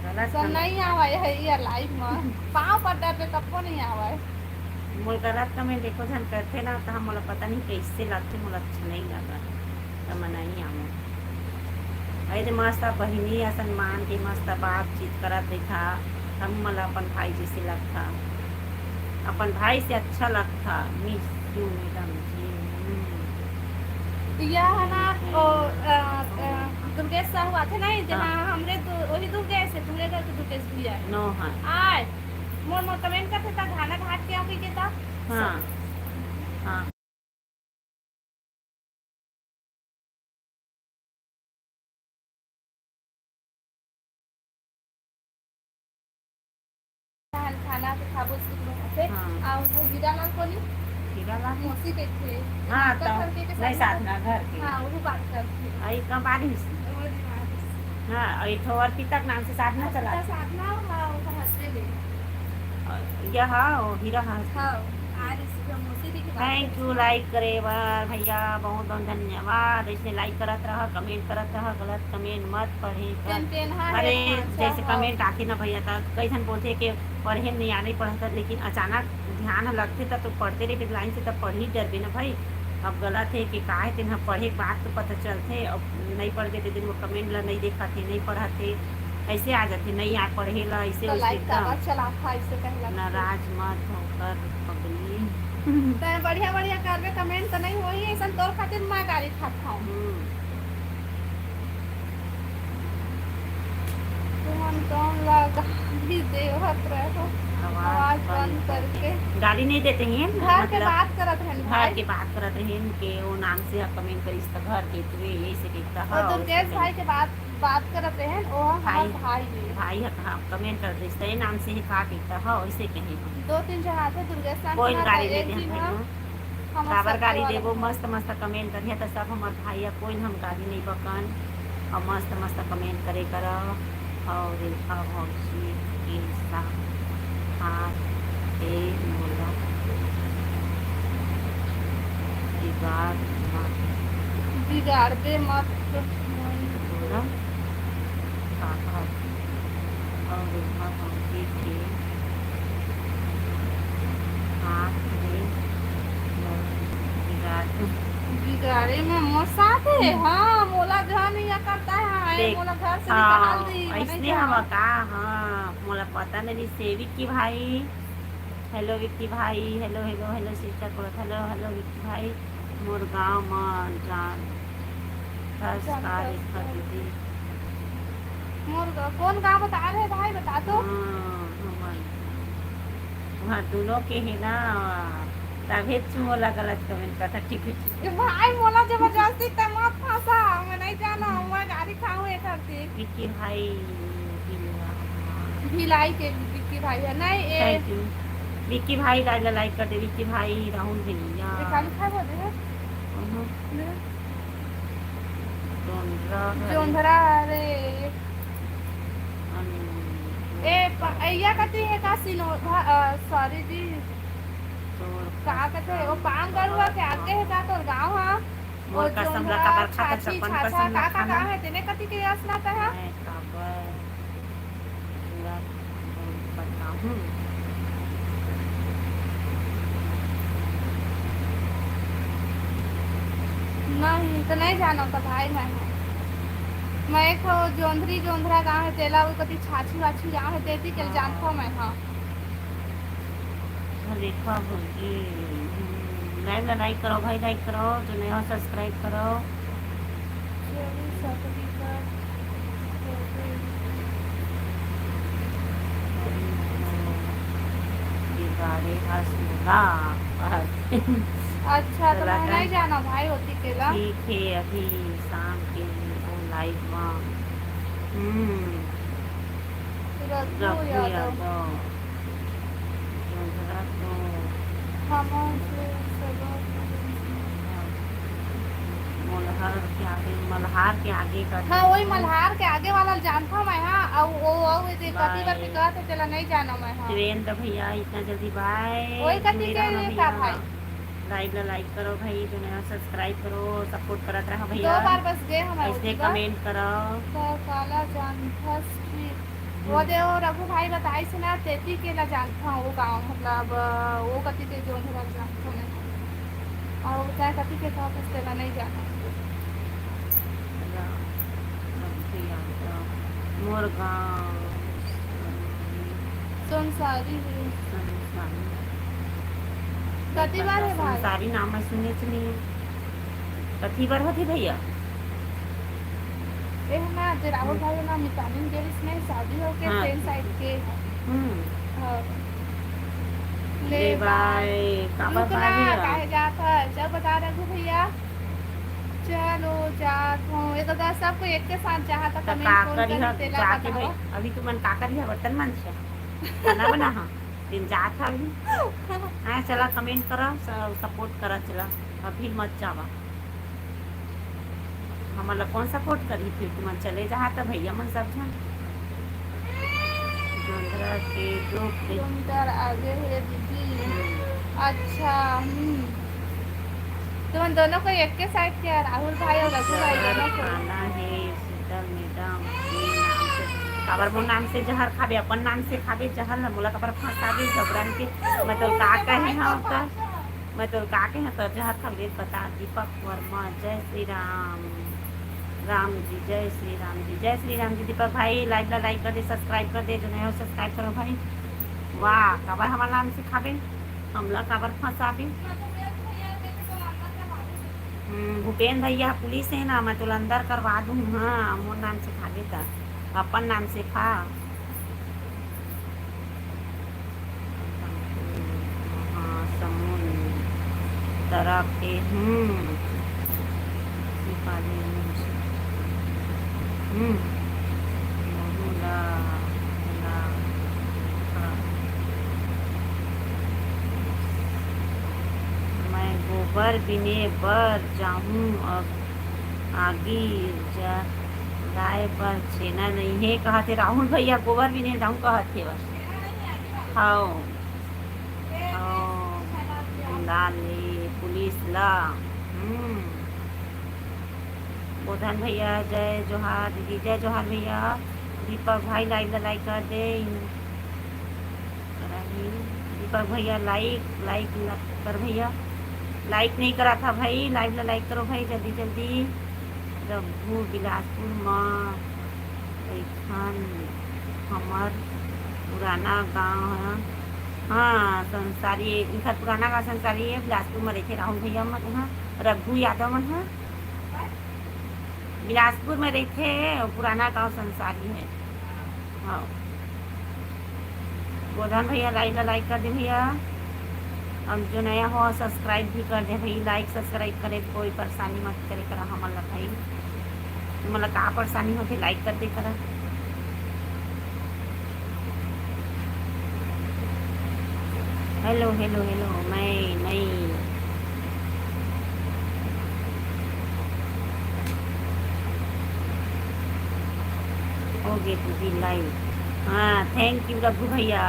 गलत सब नहीं आवे है ये लाइव में पाँव पट्टा पे कपो नहीं आवे मोल गलत कमेंट देखो जन करते ना तो हम मोला पता नहीं कैसे लगते मोला अच्छा नहीं लगा तो मैं नहीं आऊँ ऐसे मस्त बहिनी असन मान के मस्त बातचीत करत देखा हम मला अपन भाई जैसे लगता अपन भाई से अच्छा लगता मिस यू मैडम जी यह है ना ओ दुर्गेश साहू आते नहीं जना हमरे वही दुर्गेश है तुम्हारे घर के दुर्गेश भी आए नो हाँ आए मोर मोर कमेंट करते ता खाना घाट के आके के ता हाँ हाँ खाना के खाबो से आ वो गिरा लाल कोनी हीरा लाल मौसी के थे हाँ तो तो नहीं साधना घर के हाँ वो बात करती आई कब बारिश हाँ और तो और पिता के नाम से साधना चला साधना हाँ वो हंसते ले यह हाँ हीरा हाँ हाँ आज मौसी की थैंक यू लाइक करे बार भैया बहुत बहुत धन्यवाद ऐसे लाइक करत रहा कमेंट करत रहा गलत कमेंट मत पढ़े अरे जैसे कमेंट आते ना भैया तक कैसन बोलते कि पढ़े नहीं आने पढ़ता लेकिन अचानक ध्यान लगते तब तो पढ़ते रहे फिर लाइन से तब पढ़ ही डरबे ना भाई अब गलत है कि का है तेना पढ़े के बाद तो पता चलते अब नहीं पढ़ के दिन वो कमेंट ला नहीं देखा थे नहीं पढ़ा थे ऐसे आ जाते नहीं आ पढ़े ला ऐसे तो लाइक चला था इससे पहले नाराज मत होकर पगली तो बढ़िया बढ़िया करबे कमेंट तो नहीं होई ऐसा तोर खातिर मैं गाड़ी खाता हूं तुम कौन लगा भी देवत रहो आवाज बंद करके गाली नहीं देते हैं घर के बात करत हैं घर के बात करत हैं के वो नाम से कमेंट करिस त घर के तू यही से कहता है तो दुर्गेश भाई के बात करते हैं वो हमार भाई है हाँ कमेंट कर दिस ते नाम से ही का कहता है वैसे कहे दो तीन जगह थे दुर्गेश नाम कोई गाली देते हैं बराबर गाली देबो मस्त मस्त कमेंट करिए तो सब हमार भाई है कोई हम गाली नहीं बकन और मस्त मस्त कमेंट करे करो और रेखा भौजी के साथ हाथ ए मोला बिगाड़ दे मत बोला पापा और रेखा भौजी के हाथ में बिगाड़े में मोसात है हाँ मोला घर नहीं करता है मोला घर से निकाल दी इसलिए हम का हाँ मोला पता नहीं से विक्की भाई हेलो विक्की भाई हेलो हेलो हेलो सिस्टर को हेलो हेलो विक्की भाई मोर गाँव में जान दीदी मोर कौन गाँव बता रहे भाई बता दो वहाँ दोनों के है ना तभी मोला गलत कमेंट करता ठीक है भाई मोला जबरदस्ती तक मत फंसा मैं नहीं जाना मैं गाड़ी खाऊं एक करती विक्की भाई भिलाई के विक्की भाई है नहीं थैंक यू विक्की भाई लाइक कर दे विक्की भाई राहुल भैया लिखा बोल रहे जोंधरा अरे ए कती है का सिनो सॉरी जी कहा कहते हैं वो पाम गरुआ के आगे है का तोर गांव है मोर कसम ला कबर खाता छप्पन कसम ला का है तेने कती के असनाता है मैं कबर पूरा बताऊं नहीं तो नहीं जाना था भाई मैं एक जोंधरा गाँव है तेला वो कती छाछी वाछी गाँव है तेती के जानता हूँ मैं हाँ देखो लाइक करो भाई लाइक करो जो नहीं हो सब्सक्राइब करो अच्छा तो चला मैं नहीं जाना भाई होती केला। ठीक है अभी शाम के लाइव में रघु रघु यादव यादव जोधरा तो हमन से सब मल्हार के आगे का हाँ वही मल्हार के आगे वाला जानता मैं। हाँ वो कति बार पे कहते चला नहीं जाना मैं। हाँ सुरेंद्र भैया इतना जल्दी बाय वही कति जुड़े के रहो ना लिए का भैया। भाई लाइक करो भाई जो नया सब्सक्राइब करो सपोर्ट करत रहो 2 भैया। बार बस गए हम ऐसे कमेंट करो तो काला जानता वो दे वो रघु भाई बताई से ना तेती केला जानता हूँ वो गाँव मतलब वो कति के जो जानता हूँ मैं। और वो चाहे कति के साथ तेला नहीं जाना। मुरगांव संसारी है कति बार है भाई सारी नाम है सुनने से नहीं कति बार होती भैया ये है ना जो राहुल भाई ना मिताली के इसमें शादी हो के हाँ। सेम साइड के हाँ। ले बाय काबर रुकना बाय भैया काहे जात है जब बता रघु भैया चलो जात हूँ ये तो दस सबको एक के साथ चाहा था कमेंट फोन काकरी कर है तेला जाके भाई बताओ। अभी तो मन काकरी है बर्तन मन से खाना बना हाँ दिन जात था अभी हाँ चला कमेंट करो सपोर्ट करा चला अभी मत जावा हमारा कौन सपोर्ट करी फिर तुम चले जहाँ तो भैया मन सब जन जोंधरा के ग्रुप किलोमीटर आगे है दीदी। अच्छा तुम दोनों को एक के साइड किया राहुल भाई और रघु भाई दोनों को खाना है शीतल मैडम के नाम से काबर मोर नाम से जहर खाबे अपन नाम से खाबे जहर ना बोला काबर फंसा दे घबरान के मैं तो का कहे हाँ का मैं तो का कहे तो जहर खाबे बता दीपक वर्मा जय श्री राम राम जी जय श्री राम जी जय श्री राम जी दीपक भाई लाइक कर दे सब्सक्राइब कर दे जो नहीं हो सब्सक्राइब करो भाई। वाह काबर हमारा नाम से खाबे हमला काबर फंसाबे भूपेन भैया पुलिस है ना मैं तो अंदर करवा दूँ हाँ मोर नाम से खा देता अपन नाम से खा हाँ समुद्र तरफ के मैं गोबर बिने बर जाऊँ अब आगे गाय पर छेना नहीं है कहा थे राहुल भैया गोबर भी नहीं जाऊँ कहा थे बस हाँ पुलिस ला बोधन भैया जय जोहार दीदी जय जोहार भैया दीपक भाई लाइक कर दे दीपक भैया लाइक कर भैया लाइक नहीं करा था भाई लाइक करो भाई जल्दी जल्दी रघु बिलासपुर में हमार पुराना गांव है हाँ संसारी इनका पुराना गांव संसारी है बिलासपुर में रहते राहुल भैया मन वहाँ रघु यादव मन है बिलासपुर में रहते पुराना गांव संसारी है हाँ गोधन भैया लाइक कर दे भैया अब जो नया हो सब्सक्राइब भी कर दे भाई लाइक सब्सक्राइब करे कोई परेशानी मत करे करा हमारा भाई मतलब का परेशानी होती लाइक कर दे करा हेलो मैं नहीं हो गए तुझी लाइव हाँ थैंक यू रघु भैया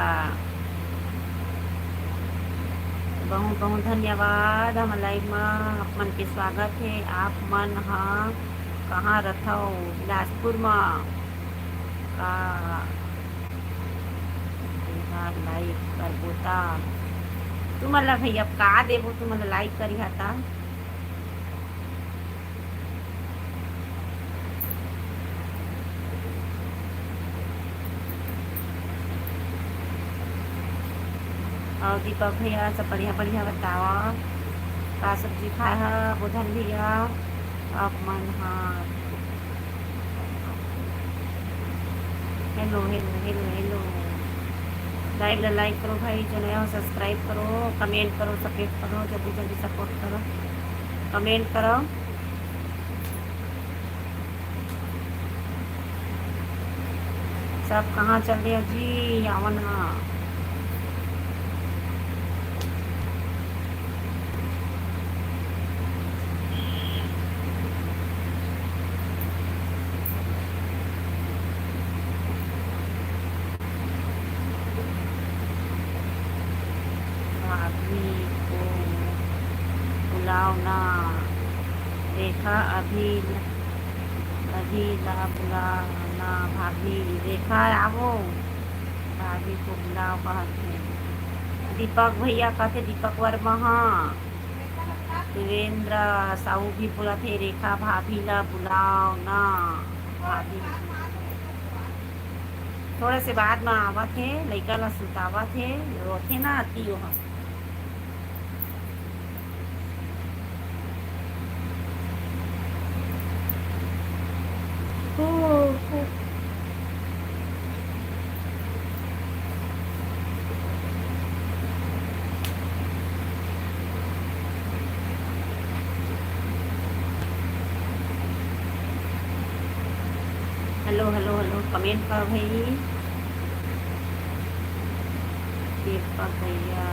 बहुत धन्यवाद हम लाइव में अपन के स्वागत है आप मन हाँ कहाँ रखो बिलासपुर में का लाइक कर बोता तुम्हारा भैया का देवो तुम्हारा लाइक करी था और दीपक भैया सब बढ़िया बताओ का सब्जी खाए है बुधन भैया आप मन हाँ हेलो लाइव ला लाइक करो भाई, जो नया हो सब्सक्राइब करो, कमेंट करो, सपोर्ट करो, जल्दी जल्दी सपोर्ट करो, कमेंट करो। सब कहाँ चल रहे हो जी, आवन हाँ। भाभी को बुलाओ ना, रेखा अभी अभी ला बुलाना, भाभी रेखा आवो, भाभी को बुलाओ कहते। दीपक भैया कहते, दीपक वर्मा हाँ, देवेंद्र साहू भी बोला थे रेखा भाभी ला बुलाओ ना, भाभी थोड़ा से बाद में आवा थे, लड़का ला सुतावा थे, रोथे ना आती हो हम। हेलो हेलो हेलो, कमेंट करो भाई। दीपक भैया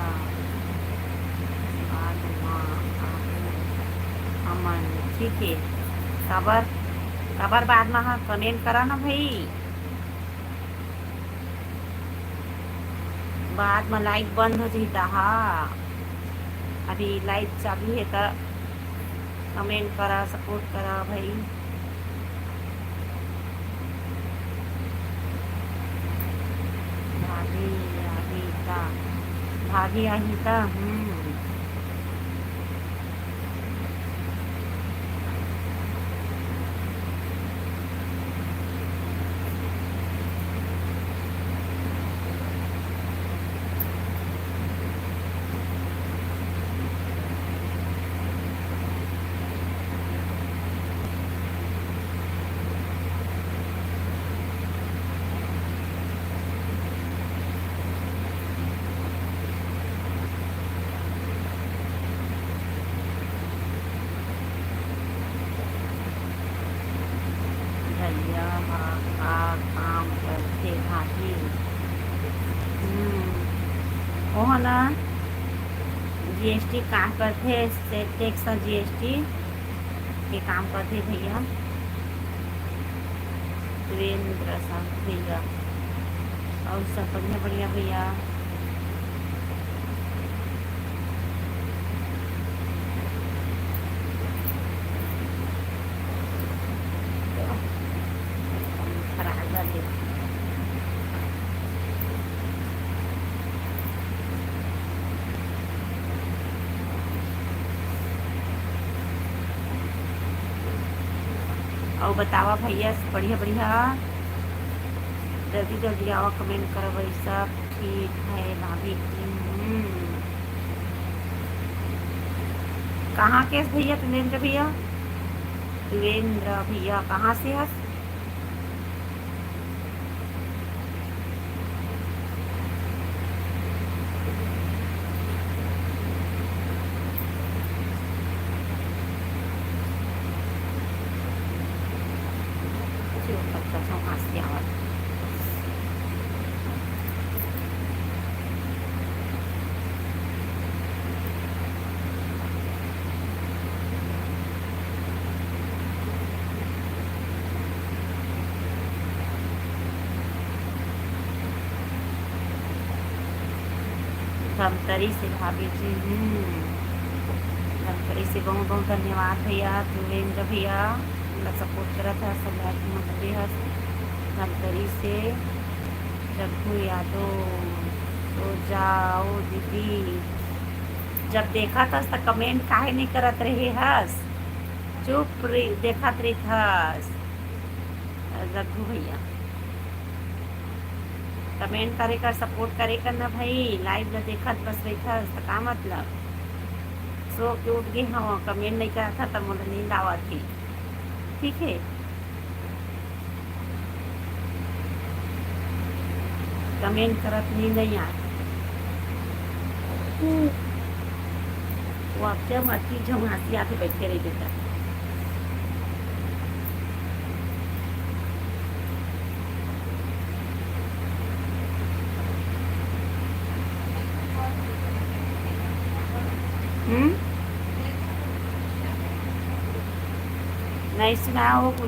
अमन ठीक है, खबर खबर बाद में हाँ कमेंट करा ना भाई, बाद में लाइक बंद हो जाता हाँ, अभी लाइक चालू है तो कमेंट करा, सपोर्ट करा भाई। भाभी आहिता, भाभी आहिता भैया का काम करते भाभी, वो है ना जीएसटी काम करते, स्टेट टैक्स और जीएसटी के काम करते भैया, सुरेंद्र साहब भैया, और सब बढ़िया बढ़िया भैया। और बतावा भैया बढ़िया बढ़िया, जल्दी जल्दी आओ, कमेंट करो भाई, सब ठीक है भाभी। कहाँ के भैया, तुलेंद्र भैया, तुलेंद्र भैया कहाँ से है? धमतरी से भाभी जी, धमतरी से बहुत बहुत धन्यवाद भैया, तुलेंद्र भैया मेरा सपोर्ट करा था, सब मतलब धमतरी से। रघु यादव, तो जाओ दीदी, जब देखा था तो कमेंट काहे नहीं करत रहे हस, चुप देखत रही हस। रघु भैया कमेंट करे कर, सपोर्ट करे कर ना भाई, लाइव में देखत बस रही था तो का मतलब, सो के उठ गई हाँ, कमेंट नहीं करा था तब मुझे नींद आवा थी, ठीक है। कमेंट करत नहीं आए वो अब जब मर्जी जो हंसी आके बैठे रही बेटा नहीं सुनाया वो कुछ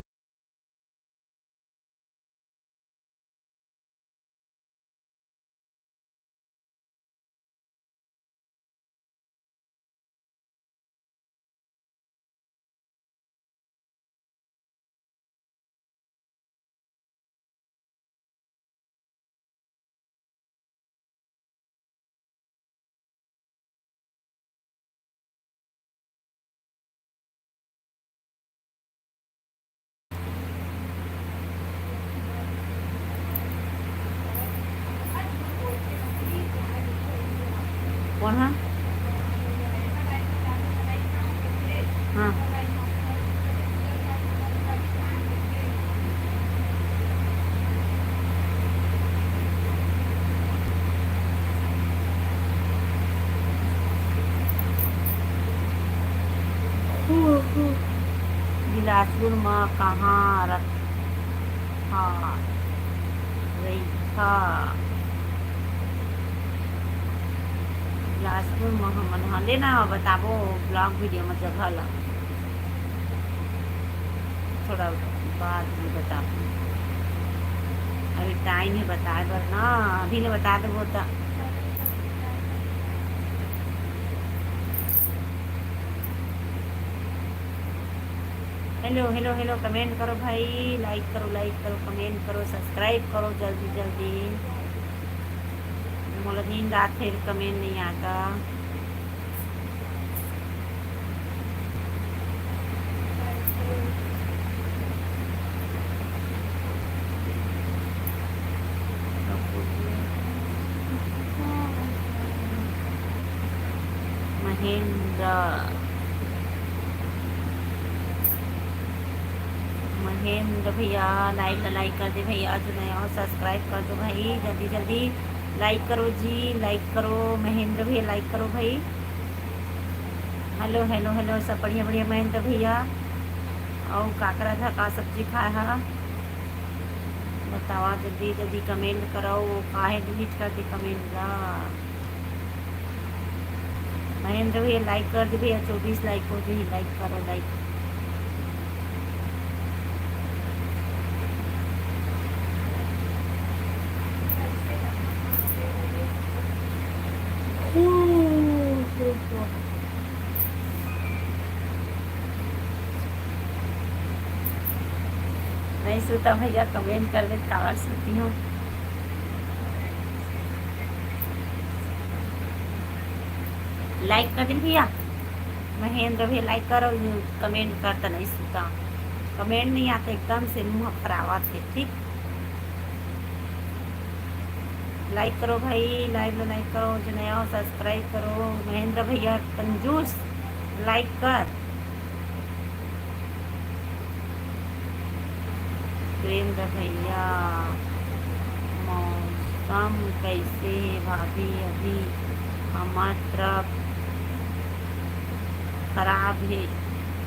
कौन है हाँ बिलासपुर में कहाँ रखा रही था बिलासपुर में हम हाँ लेना बताबो ब्लॉग वीडियो में जगह ला थोड़ा बाद में बता अभी टाइम ही बताए बर ना अभी ने बता देबो तो हेलो हेलो हेलो कमेंट करो भाई लाइक करो कमेंट करो सब्सक्राइब करो जल्दी जल्दी मोला दिन रात फिर कमेंट नहीं आता महेंद्र भैया लाइक कर दे भैया जो नया हो सब्सक्राइब कर दो भाई जल्दी जल्दी लाइक करो जी लाइक करो महेंद्र भैया लाइक करो भाई हेलो हेलो हेलो सब बढ़िया बढ़िया महेंद्र भैया और काकरा था का सब्जी खाया है बतावा जल्दी जल्दी कमेंट करो काहे डिलीट कर दी कमेंट ला महेंद्र भैया लाइक कर दे भैया 24 लाइक हो गई लाइक करो लाइक नहीं सोता भैया कमेंट कर दे कावर सोती हूँ लाइक कर दिन भैया महेंद्र भैया लाइक करो कमेंट करता नहीं सोता कमेंट नहीं आता एकदम से मुँह खराब थे ठीक लाइक करो भाई लाइव में लाइक करो जो नया हो सब्सक्राइब करो महेंद्र भैया कंजूस लाइक कर वीरेंद्र भैया मौसम कैसे है भाभी अभी हमार तरफ खराब है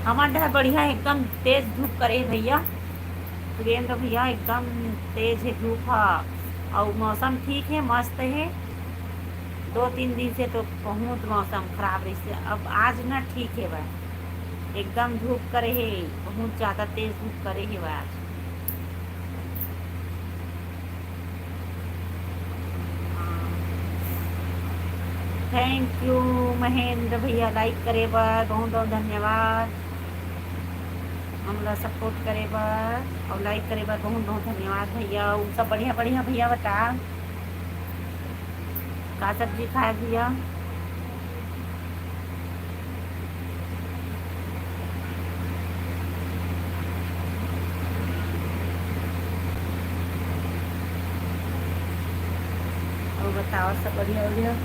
हमार तरफ बढ़िया एकदम तेज धूप करे भैया वीरेंद्र भैया एकदम तेज है धूप है और मौसम ठीक है मस्त है 2-3 दिन से तो बहुत मौसम खराब रही से अब आज ना ठीक है भाई एकदम धूप करे है बहुत ज़्यादा तेज धूप करे है भाई आज थैंक यू महेंद्र भैया लाइक करे बार बहुत बहुत धन्यवाद हमला सपोर्ट करे बार और लाइक करे बार बहुत बहुत धन्यवाद भैया वो सब बढ़िया बढ़िया भैया बता का सब्जी खाए भैया और बताओ सब बढ़िया बढ़िया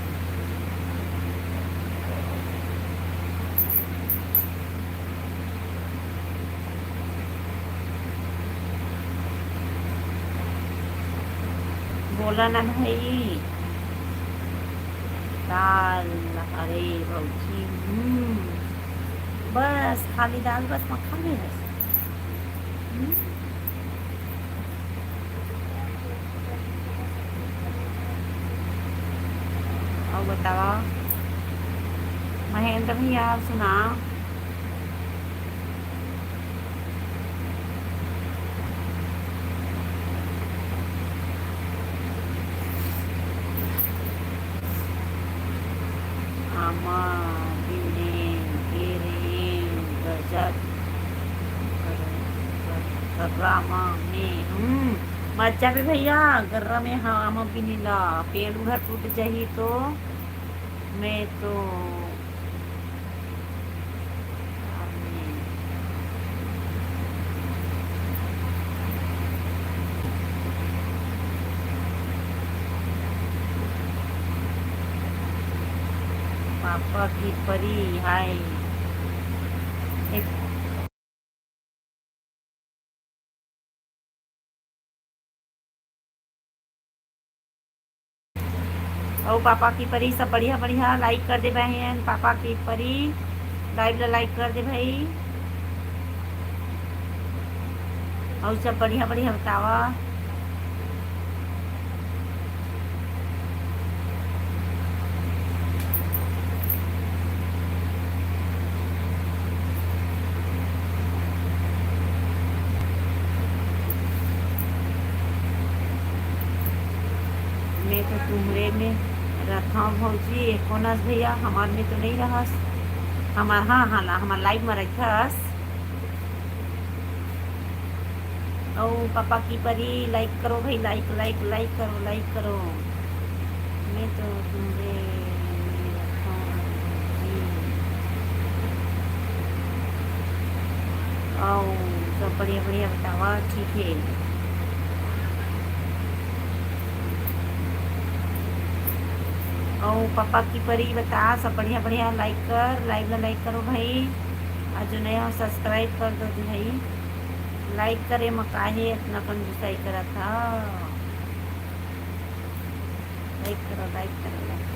बोला ना भाई। दाल। अरे भौजी बस खाली दाल बस मखा में बस। और बताओ महेंद्र भैया आप सुना। आमा दिने गिरे गजब गर्रामा में मज्जा पे भैया गर्रा में हाँ आम भी नीला पेड़ उधर टूट जाही तो मैं तो पापा की परी हाय एक ओ पापा की परी सब बढ़िया बढ़िया लाइक कर दे बहन पापा की परी लाइव लाइक कर दे भाई और सब बढ़िया बढ़िया बतावा। मैं तो तुम्हरे में रखा भौजी कोनस भैया हमार में तो नहीं रहस हमार हाँ हाँ हमार लाइव में रखस। ओ पापा की परी लाइक करो भाई लाइक लाइक लाइक करो लाइक करो। मैं तो तुम्हारे ओ सब बढ़िया बढ़िया बतावा ठीक है। ओ पापा की परी बता सब बढ़िया बढ़िया लाइक कर लाइव लाइक करो भाई आज जो नया सब्सक्राइब कर दो भाई लाइक करे मकाहे अपना कंजूसाई करा था लाइक करो लाइक करो लाइक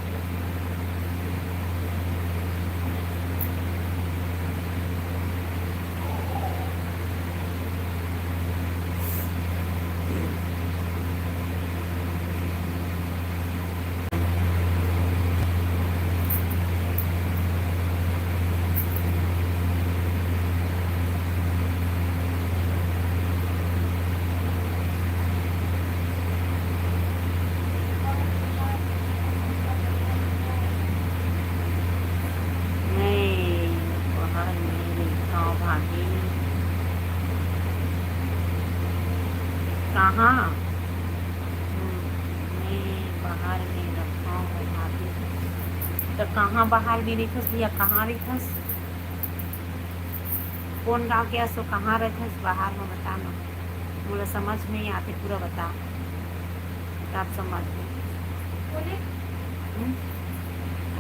कहाँ मैं बाहर में रखा हूँ भाभी तो कहाँ बाहर में रखस या कहाँ रखस कौन गाँव के सो कहाँ रखस बाहर में बताना मुझे समझ में ही आते पूरा बता आप समझ में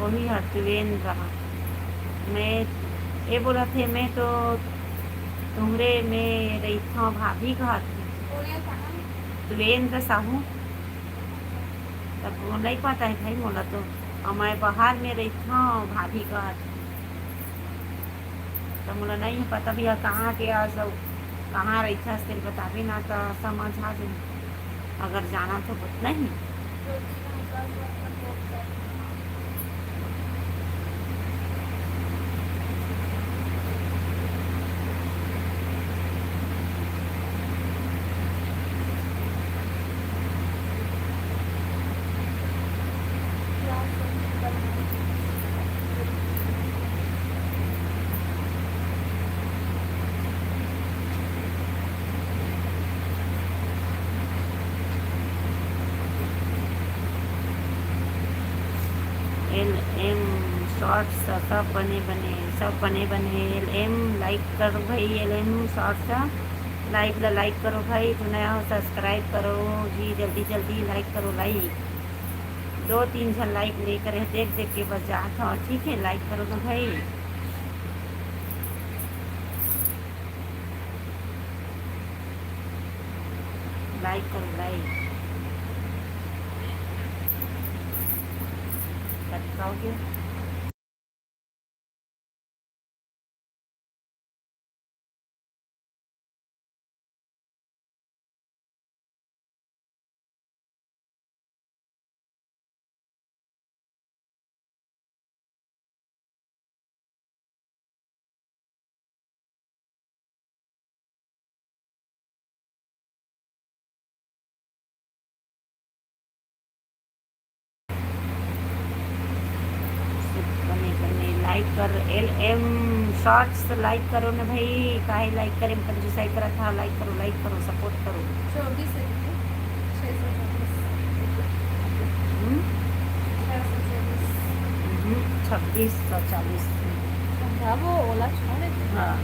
वही हटवेन रहा मैं ये बोला थे मैं तो तुम्हरे में रही था भाभी कहा थी तुवेंद्र साहू तब वो नहीं पता है भाई बोला तो और मैं बाहर में रही था भाभी कहा थी तो मुझे नहीं पता भैया कहाँ के आज कहाँ रही था तेरे बता भी ना तो समझ आ जाए अगर जाना तो नहीं एल एम शॉर्ट्स सब बने एल एम लाइक करो भाई एल एम शॉर्ट्स लाइक करो भाई तो नया हो सब्सक्राइब करो जी जल्दी जल्दी लाइक करो लाइक 2-3 जन लाइक नहीं करे देख देख के बस जाता और ठीक है लाइक करो तो भाई लाइक करो लाइक का दिखाओगे? लाइक कर एल एम शॉर्ट्स लाइक करो ना भाई, काहे लाइक करे कंजूसाई करा था। लाइक करो सपोर्ट करो। 24 है दीदी, 624। 2640। हाँ वो ओला छोड़े थे। हाँ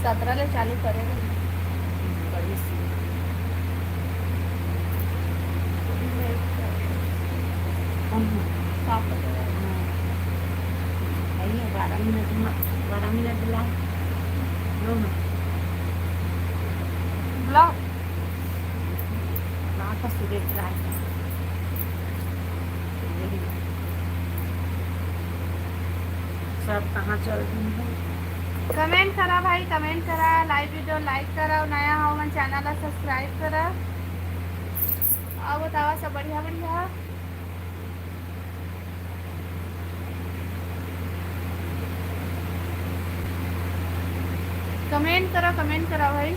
17 ले चालू करेगा। बड़ी सी कौन है? साफ हो जाएगा। 12 मिनट दिला लो ना। ब्लॉक कहाँ का सूरज ट्राई सब कहाँ चल रही है? कमेंट करा भाई, कमेंट करा, लाइव वीडियो लाइक करा, नया हो मन चैनल सब्सक्राइब करा। और बतावा सब बढ़िया बढ़िया। कमेंट करा भाई।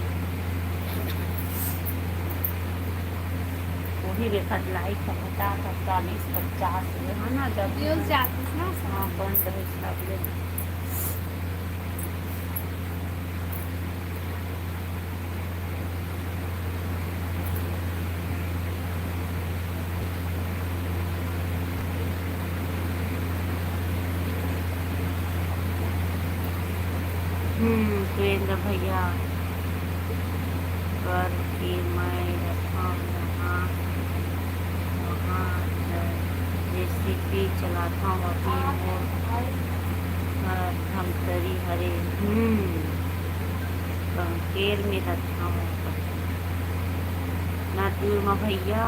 वही देखा लाइक का 40-50 है ना, जब व्यूज जाते हैं ना। हाँ बंद है सब लोग। सुरेंद्र भैया करके मैं रखा यहाँ वहाँ रेसिपी चलाता हूँ अभी वो धमतरी हरे कंकेर में रखा हूँ ना दूर में भैया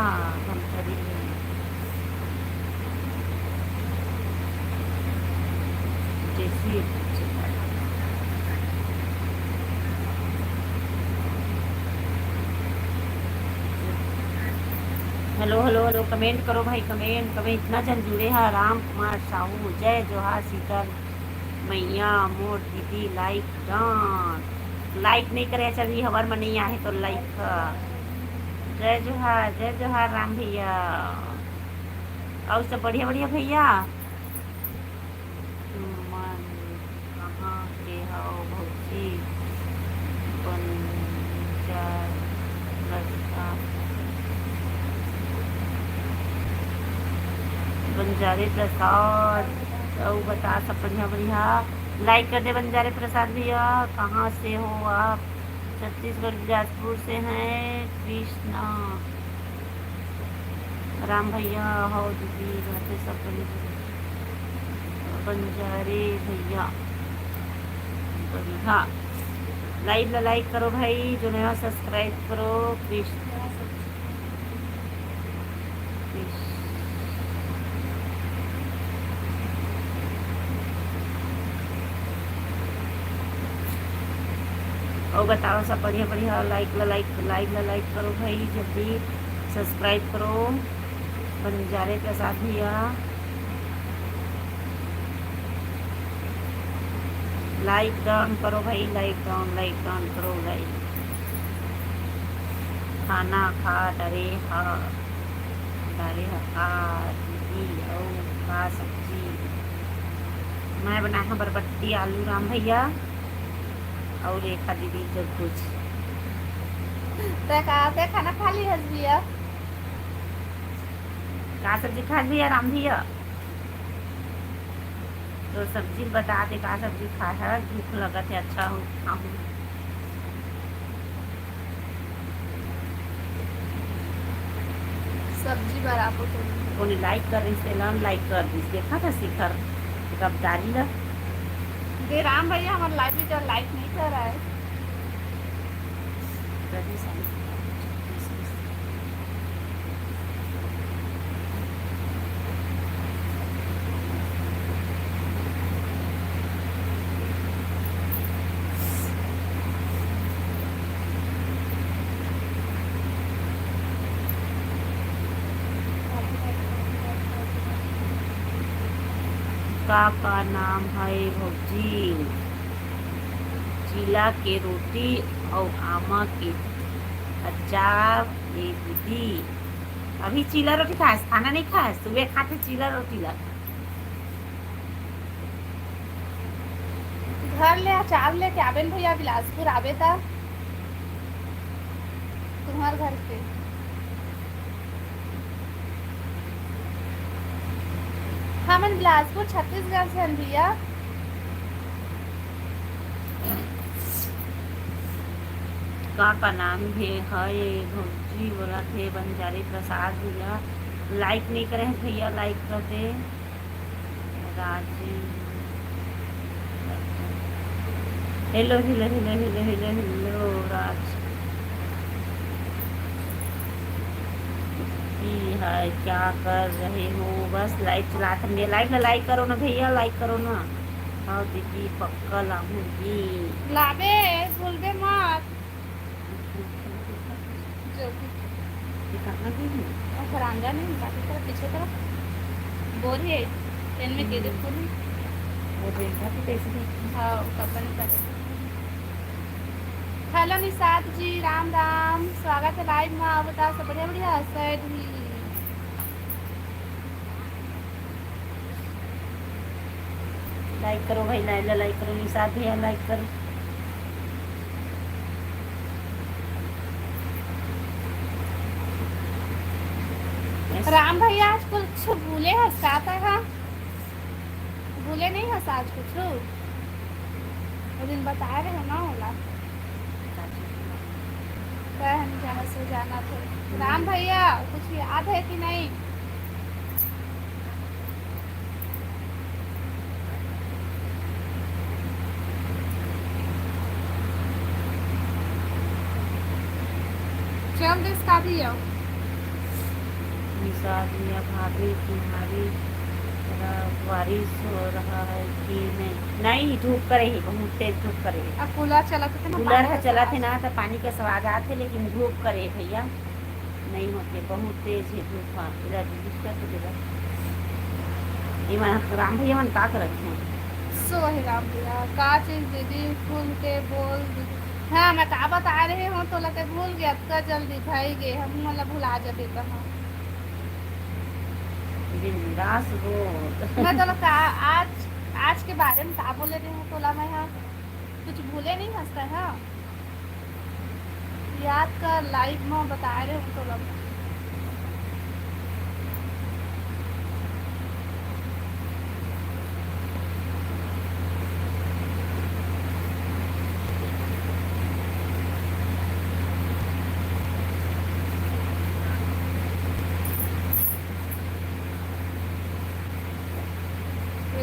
धमतरी में। जैसी हेलो हेलो हेलो कमेंट करो भाई, कमेंट इतना जन जुड़े हैं। राम कुमार साहू जय जोहार शीतल मैया मोर दीदी लाइक डन। लाइक नहीं करे चलिए हमारे में नहीं आए तो लाइक। जय जोहार राम भैया और सब बढ़िया बढ़िया भैया। मन कहाँ के हो भौजी बंजारे प्रसाद और बता सब बढ़िया बढ़िया। लाइक कर दे बंजारे प्रसाद भैया। कहाँ से हो आप? छत्तीसगढ़ बिलासपुर से हैं। कृष्णा राम भैया हो दीदी घर पे सब बंजारे भैया बढ़िया। लाइक करो भाई, जो नया सब्सक्राइब करो। कृष्ण और बताओ सब बढ़िया बढ़िया। लाइक करो भाई, जल्दी सब्सक्राइब करो। बंजारे प्रसाद भैया लाइक डाउन करो भाई, लाइक डाउन करो। लाइक खाना खा डरे हाँ दीदी और खा सब्जी मैं बनाया बरबट्टी आलू राम भैया और रेखा दीदी जो कुछ खाना खा ली हस भैया। का सब्जी खा भैया राम भैया? तो सब्जी बता दे का सब्जी खा है। भूख लगा थे अच्छा हो खाऊं। सब्जी बराबर कोने लाइक कर रही से लाइक कर दी देखा था शिखर कब डाली ला दे राम भैया हमारा लाइव वीडियो लाइक नहीं कर रहा है। का नाम है भौजी? चीला के रोटी और आमा के अचार ये दीदी। अभी चीला रोटी खास, खाना नहीं खास? सुबह खाते चीला रोटी ला। घर ले अचार लेके आबेन भैया, बिलासपुर आबे था तुम्हार घर पे। हाँ मैं बिलासपुर छत्तीसगढ़ से हन भैया। का नाम भी है भौजी? बोला थे बंजारी प्रसाद भैया। लाइक नहीं करे हैं भैया, लाइक कर दे। Raji hello hello hello hello hello hello Raj की है, क्या कर रहे हो? बस लाइक चलाते हैं। लाइक ना, लाइक करो ना भैया, लाइक करो ना। हाँ दीदी पक्का लाऊंगी। लाबे भूलबे मत। जो ये कहाँ गई है? और फरांगा नहीं बाकी तरफ पीछे तरफ बोल है इनमें के दे फूल। वो देखा तो कैसे देखी? हाँ कपन कर। हेलो निषाद जी, राम राम, स्वागत है लाइव में। आप बताओ सब बढ़िया बढ़िया सैड ही। लाइक करो भाई, लाइला लाइक करो, निषाद भैया लाइक करो। राम भैया आज कुछ भूले हंसाता है? भूले नहीं हंसा आज कुछ? वो दिन बता रहे हो ना होला जाना से जाना था। राम भैया कुछ याद है कि नहीं? चल दिस का भी हो। निषाद भैया भाभी तुम्हारी बारिश हो रहा है कि नहीं? नहीं धूप करे ही, बहुत तेज धूप करे ही। अब कूलर चला थे ना, कूलर है चला थे ना तो पानी के स्वाद आते, लेकिन धूप करे भैया नहीं होते, बहुत तेज है धूप। इधर राम भैया मन का करत हैं? सो है राम भैया का चीज दीदी फूल के बोल दीदी। हाँ मैं का बता रहे हूँ तो लगे भूल गया तो जल्दी भाई गे हम मतलब भुला जाते तो हाँ। बिंदास हो। मैं तो लगा आज के बारे में का बोले रही हूँ तो मैं हाँ कुछ भूले नहीं हंसता है। हाँ याद कर लाइव में बता रहे हूँ तो लगा।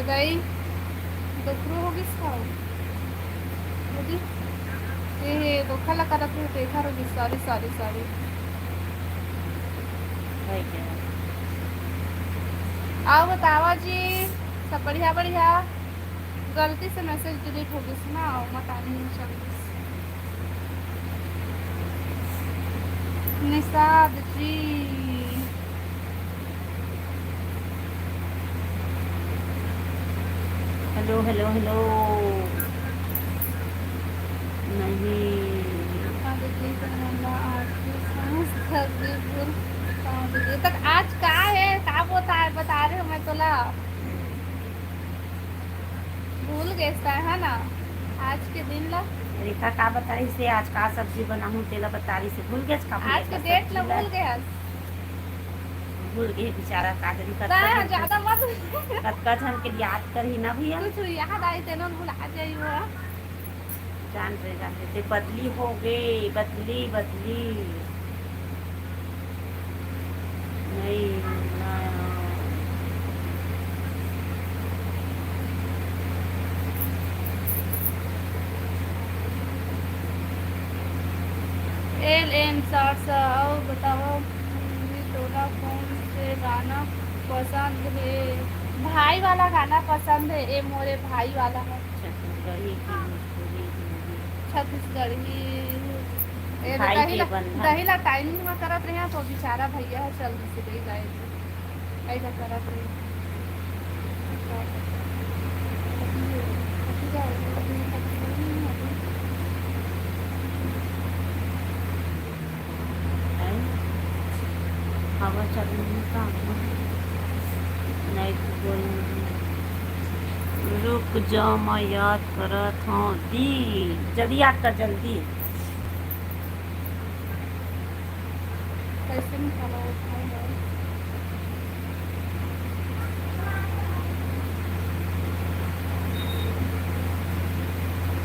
गई दोखरू होगी मुझे ये धोखा लगा रख देखा होगी। Sorry sorry sorry. आओ बतावा जी सब बढ़िया बढ़िया। गलती से मैसेज डिलीट हो गई ना, मत आनी चल। Nishad ji hello hello hello. नहीं तक आज का है का बता रहे हो? मैं तोला भूल गए है ना आज के दिन ला। रेखा का बता रही से आज का सब्जी बनाऊं तेला बता रही से भूल गए का? आज के डेट ला भूल गए। भूल गए बेचारा काजरी का ज्यादा मत कतका जन के याद कर ही ना भैया। कुछ याद आई तेनो भुला जाई वो। जान रहे बदली हो गई, बदली बदली नहीं ना। एल एम शॉर्ट्स और बताओ तोला कौन से गाना पसंद है? भाई वाला गाना पसंद है। ए मोरे भाई वाला है छत्तीसगढ़ी। दही ला टाइमिंग में करत रहे तो बेचारा भैया है जल्दी से दे जाए ऐसा करत रहे। ये कटी जाएगी, अभी कट रही है अभी। है हवा चल रही का नहीं तो बोल रुक जाओ मैं याद करत हूँ दी जल्दी याद कर जल्दी कैसे निकाला वो भाई है।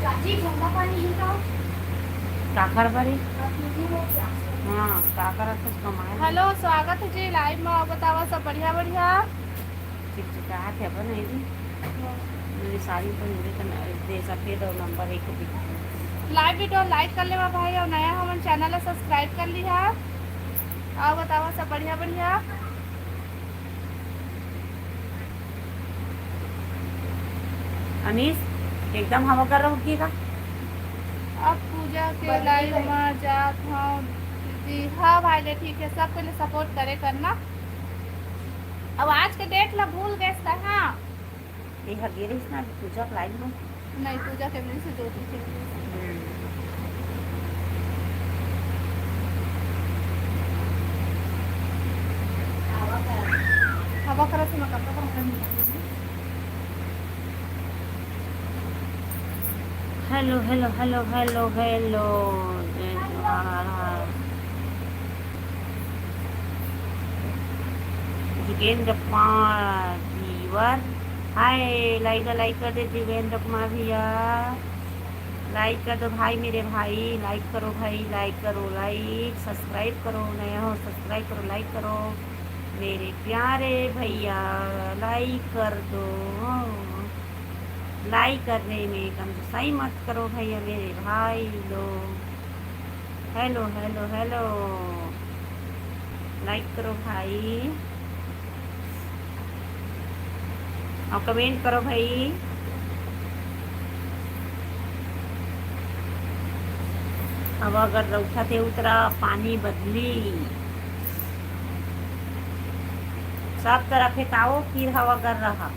चाची ठंडा पानी है का? काकर बरी हाँ काकर कुछ कमाए हेलो, स्वागत है जी लाइव में। आप बतावा सब बढ़िया बढ़िया। चिकचिकाहट है बन है मेरी साड़ी तो मुझे तो दे सफेद और नंबर एक भी लाइव वीडियो लाइक कर लेवा भाई, और नया हमारे चैनल है सब्सक्राइब कर लिया। आप बतावा सब बढ़िया बढ़िया। अनीस एकदम हवा कर रहा हूँ का अब पूजा के लाइव में जात हूँ दीदी। हाँ भाई ले ठीक है, सब पहले सपोर्ट करे करना। अब आज के डेट ला भूल गए हाँ। ये हगेरिस ना पूजा लाइन में नहीं, पूजा के दिन से ज्योति के हवा करा से मैं कपड़ा पहन hello hello hello hello hello जय जवाहर जितेंद्र कुमार जीवर हाय लाइक कर दे दिवेंद्र कुमार भैया लाइक कर दो भाई मेरे भाई लाइक करो भाई लाइक करो लाइक सब्सक्राइब करो नया हो सब्सक्राइब करो लाइक करो मेरे प्यारे भैया लाइक कर दो लाइक करने में कंजूसाई मत करो भैया मेरे भाई लोग हेलो हेलो हेलो लाइक करो भाई और कमेंट करो भाई अब अगर रौथा थे उतरा पानी बदली सब तरफ फेंकाओ फिर हवा कर रहा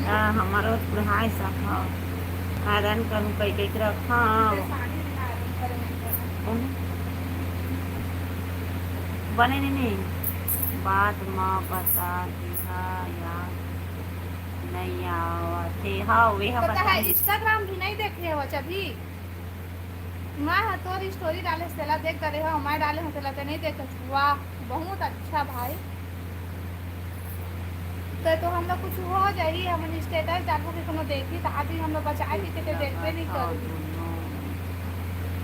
हाँ हमारा हाय साफा आयरन करूँ कई कई रखा बने नहीं बात माँ बता दिया यार नहीं आवते हाँ वे हम पता है इंस्टाग्राम भी नहीं देख रहे हो अभी। मैं हाँ तोरी स्टोरी डाले सेला देख करे हो, मैं डाले हो सेला नहीं देख। वाह बहुत अच्छा भाई। तो हम लोग कुछ हो जाई हम स्टेटस डालबो के कोनो देखी तो अभी हम लोग बचाए भी के देखबे नहीं करी।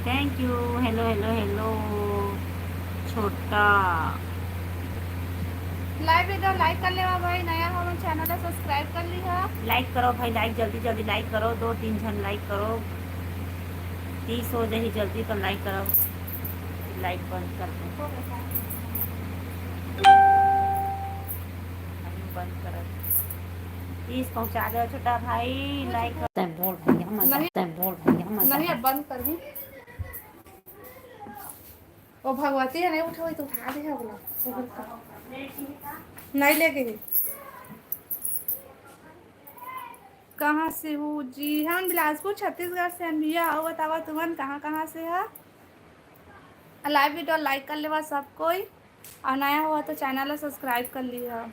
Thank you hello hello hello छोटा लाइव वीडियो लाइक कर लेवा भाई, नया हमारे चैनल है सब्सक्राइब कर ली है। लाइक करो भाई लाइक जल्दी जल्दी लाइक करो 2-3 जन लाइक करो 30 हो जाए जल्दी तो लाइक करो लाइक बंद कर दो बंद करो 30 पहुंचा दो छोटा भाई लाइक बोल भैया मजा बोल भैया मजा नहीं अब बंद कर दी। ओ भगवती है नहीं उठा तो उठा दे बोला नहीं ले गई। कहाँ से हूँ जी? हम बिलासपुर छत्तीसगढ़ से हैं भैया। आओ बतावा तुमन कहाँ से है। लाइव वीडियो लाइक कर लेवा सब कोई, और नया हुआ तो चैनल सब्सक्राइब कर लिया।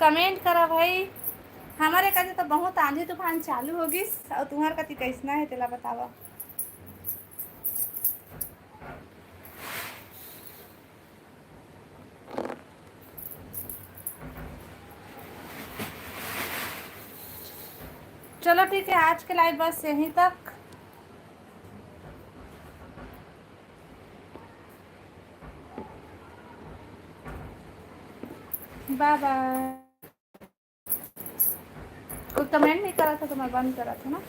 कमेंट करा भाई। हमारे कति तो बहुत आंधी तूफान चालू होगी और तुम्हारे कति कैसना है तेला बतावा। चलो ठीक है, आज के लाइव बस यहीं तक। Bye bye. कोई कमेंट नहीं करा था तो मैं बंद करा था ना।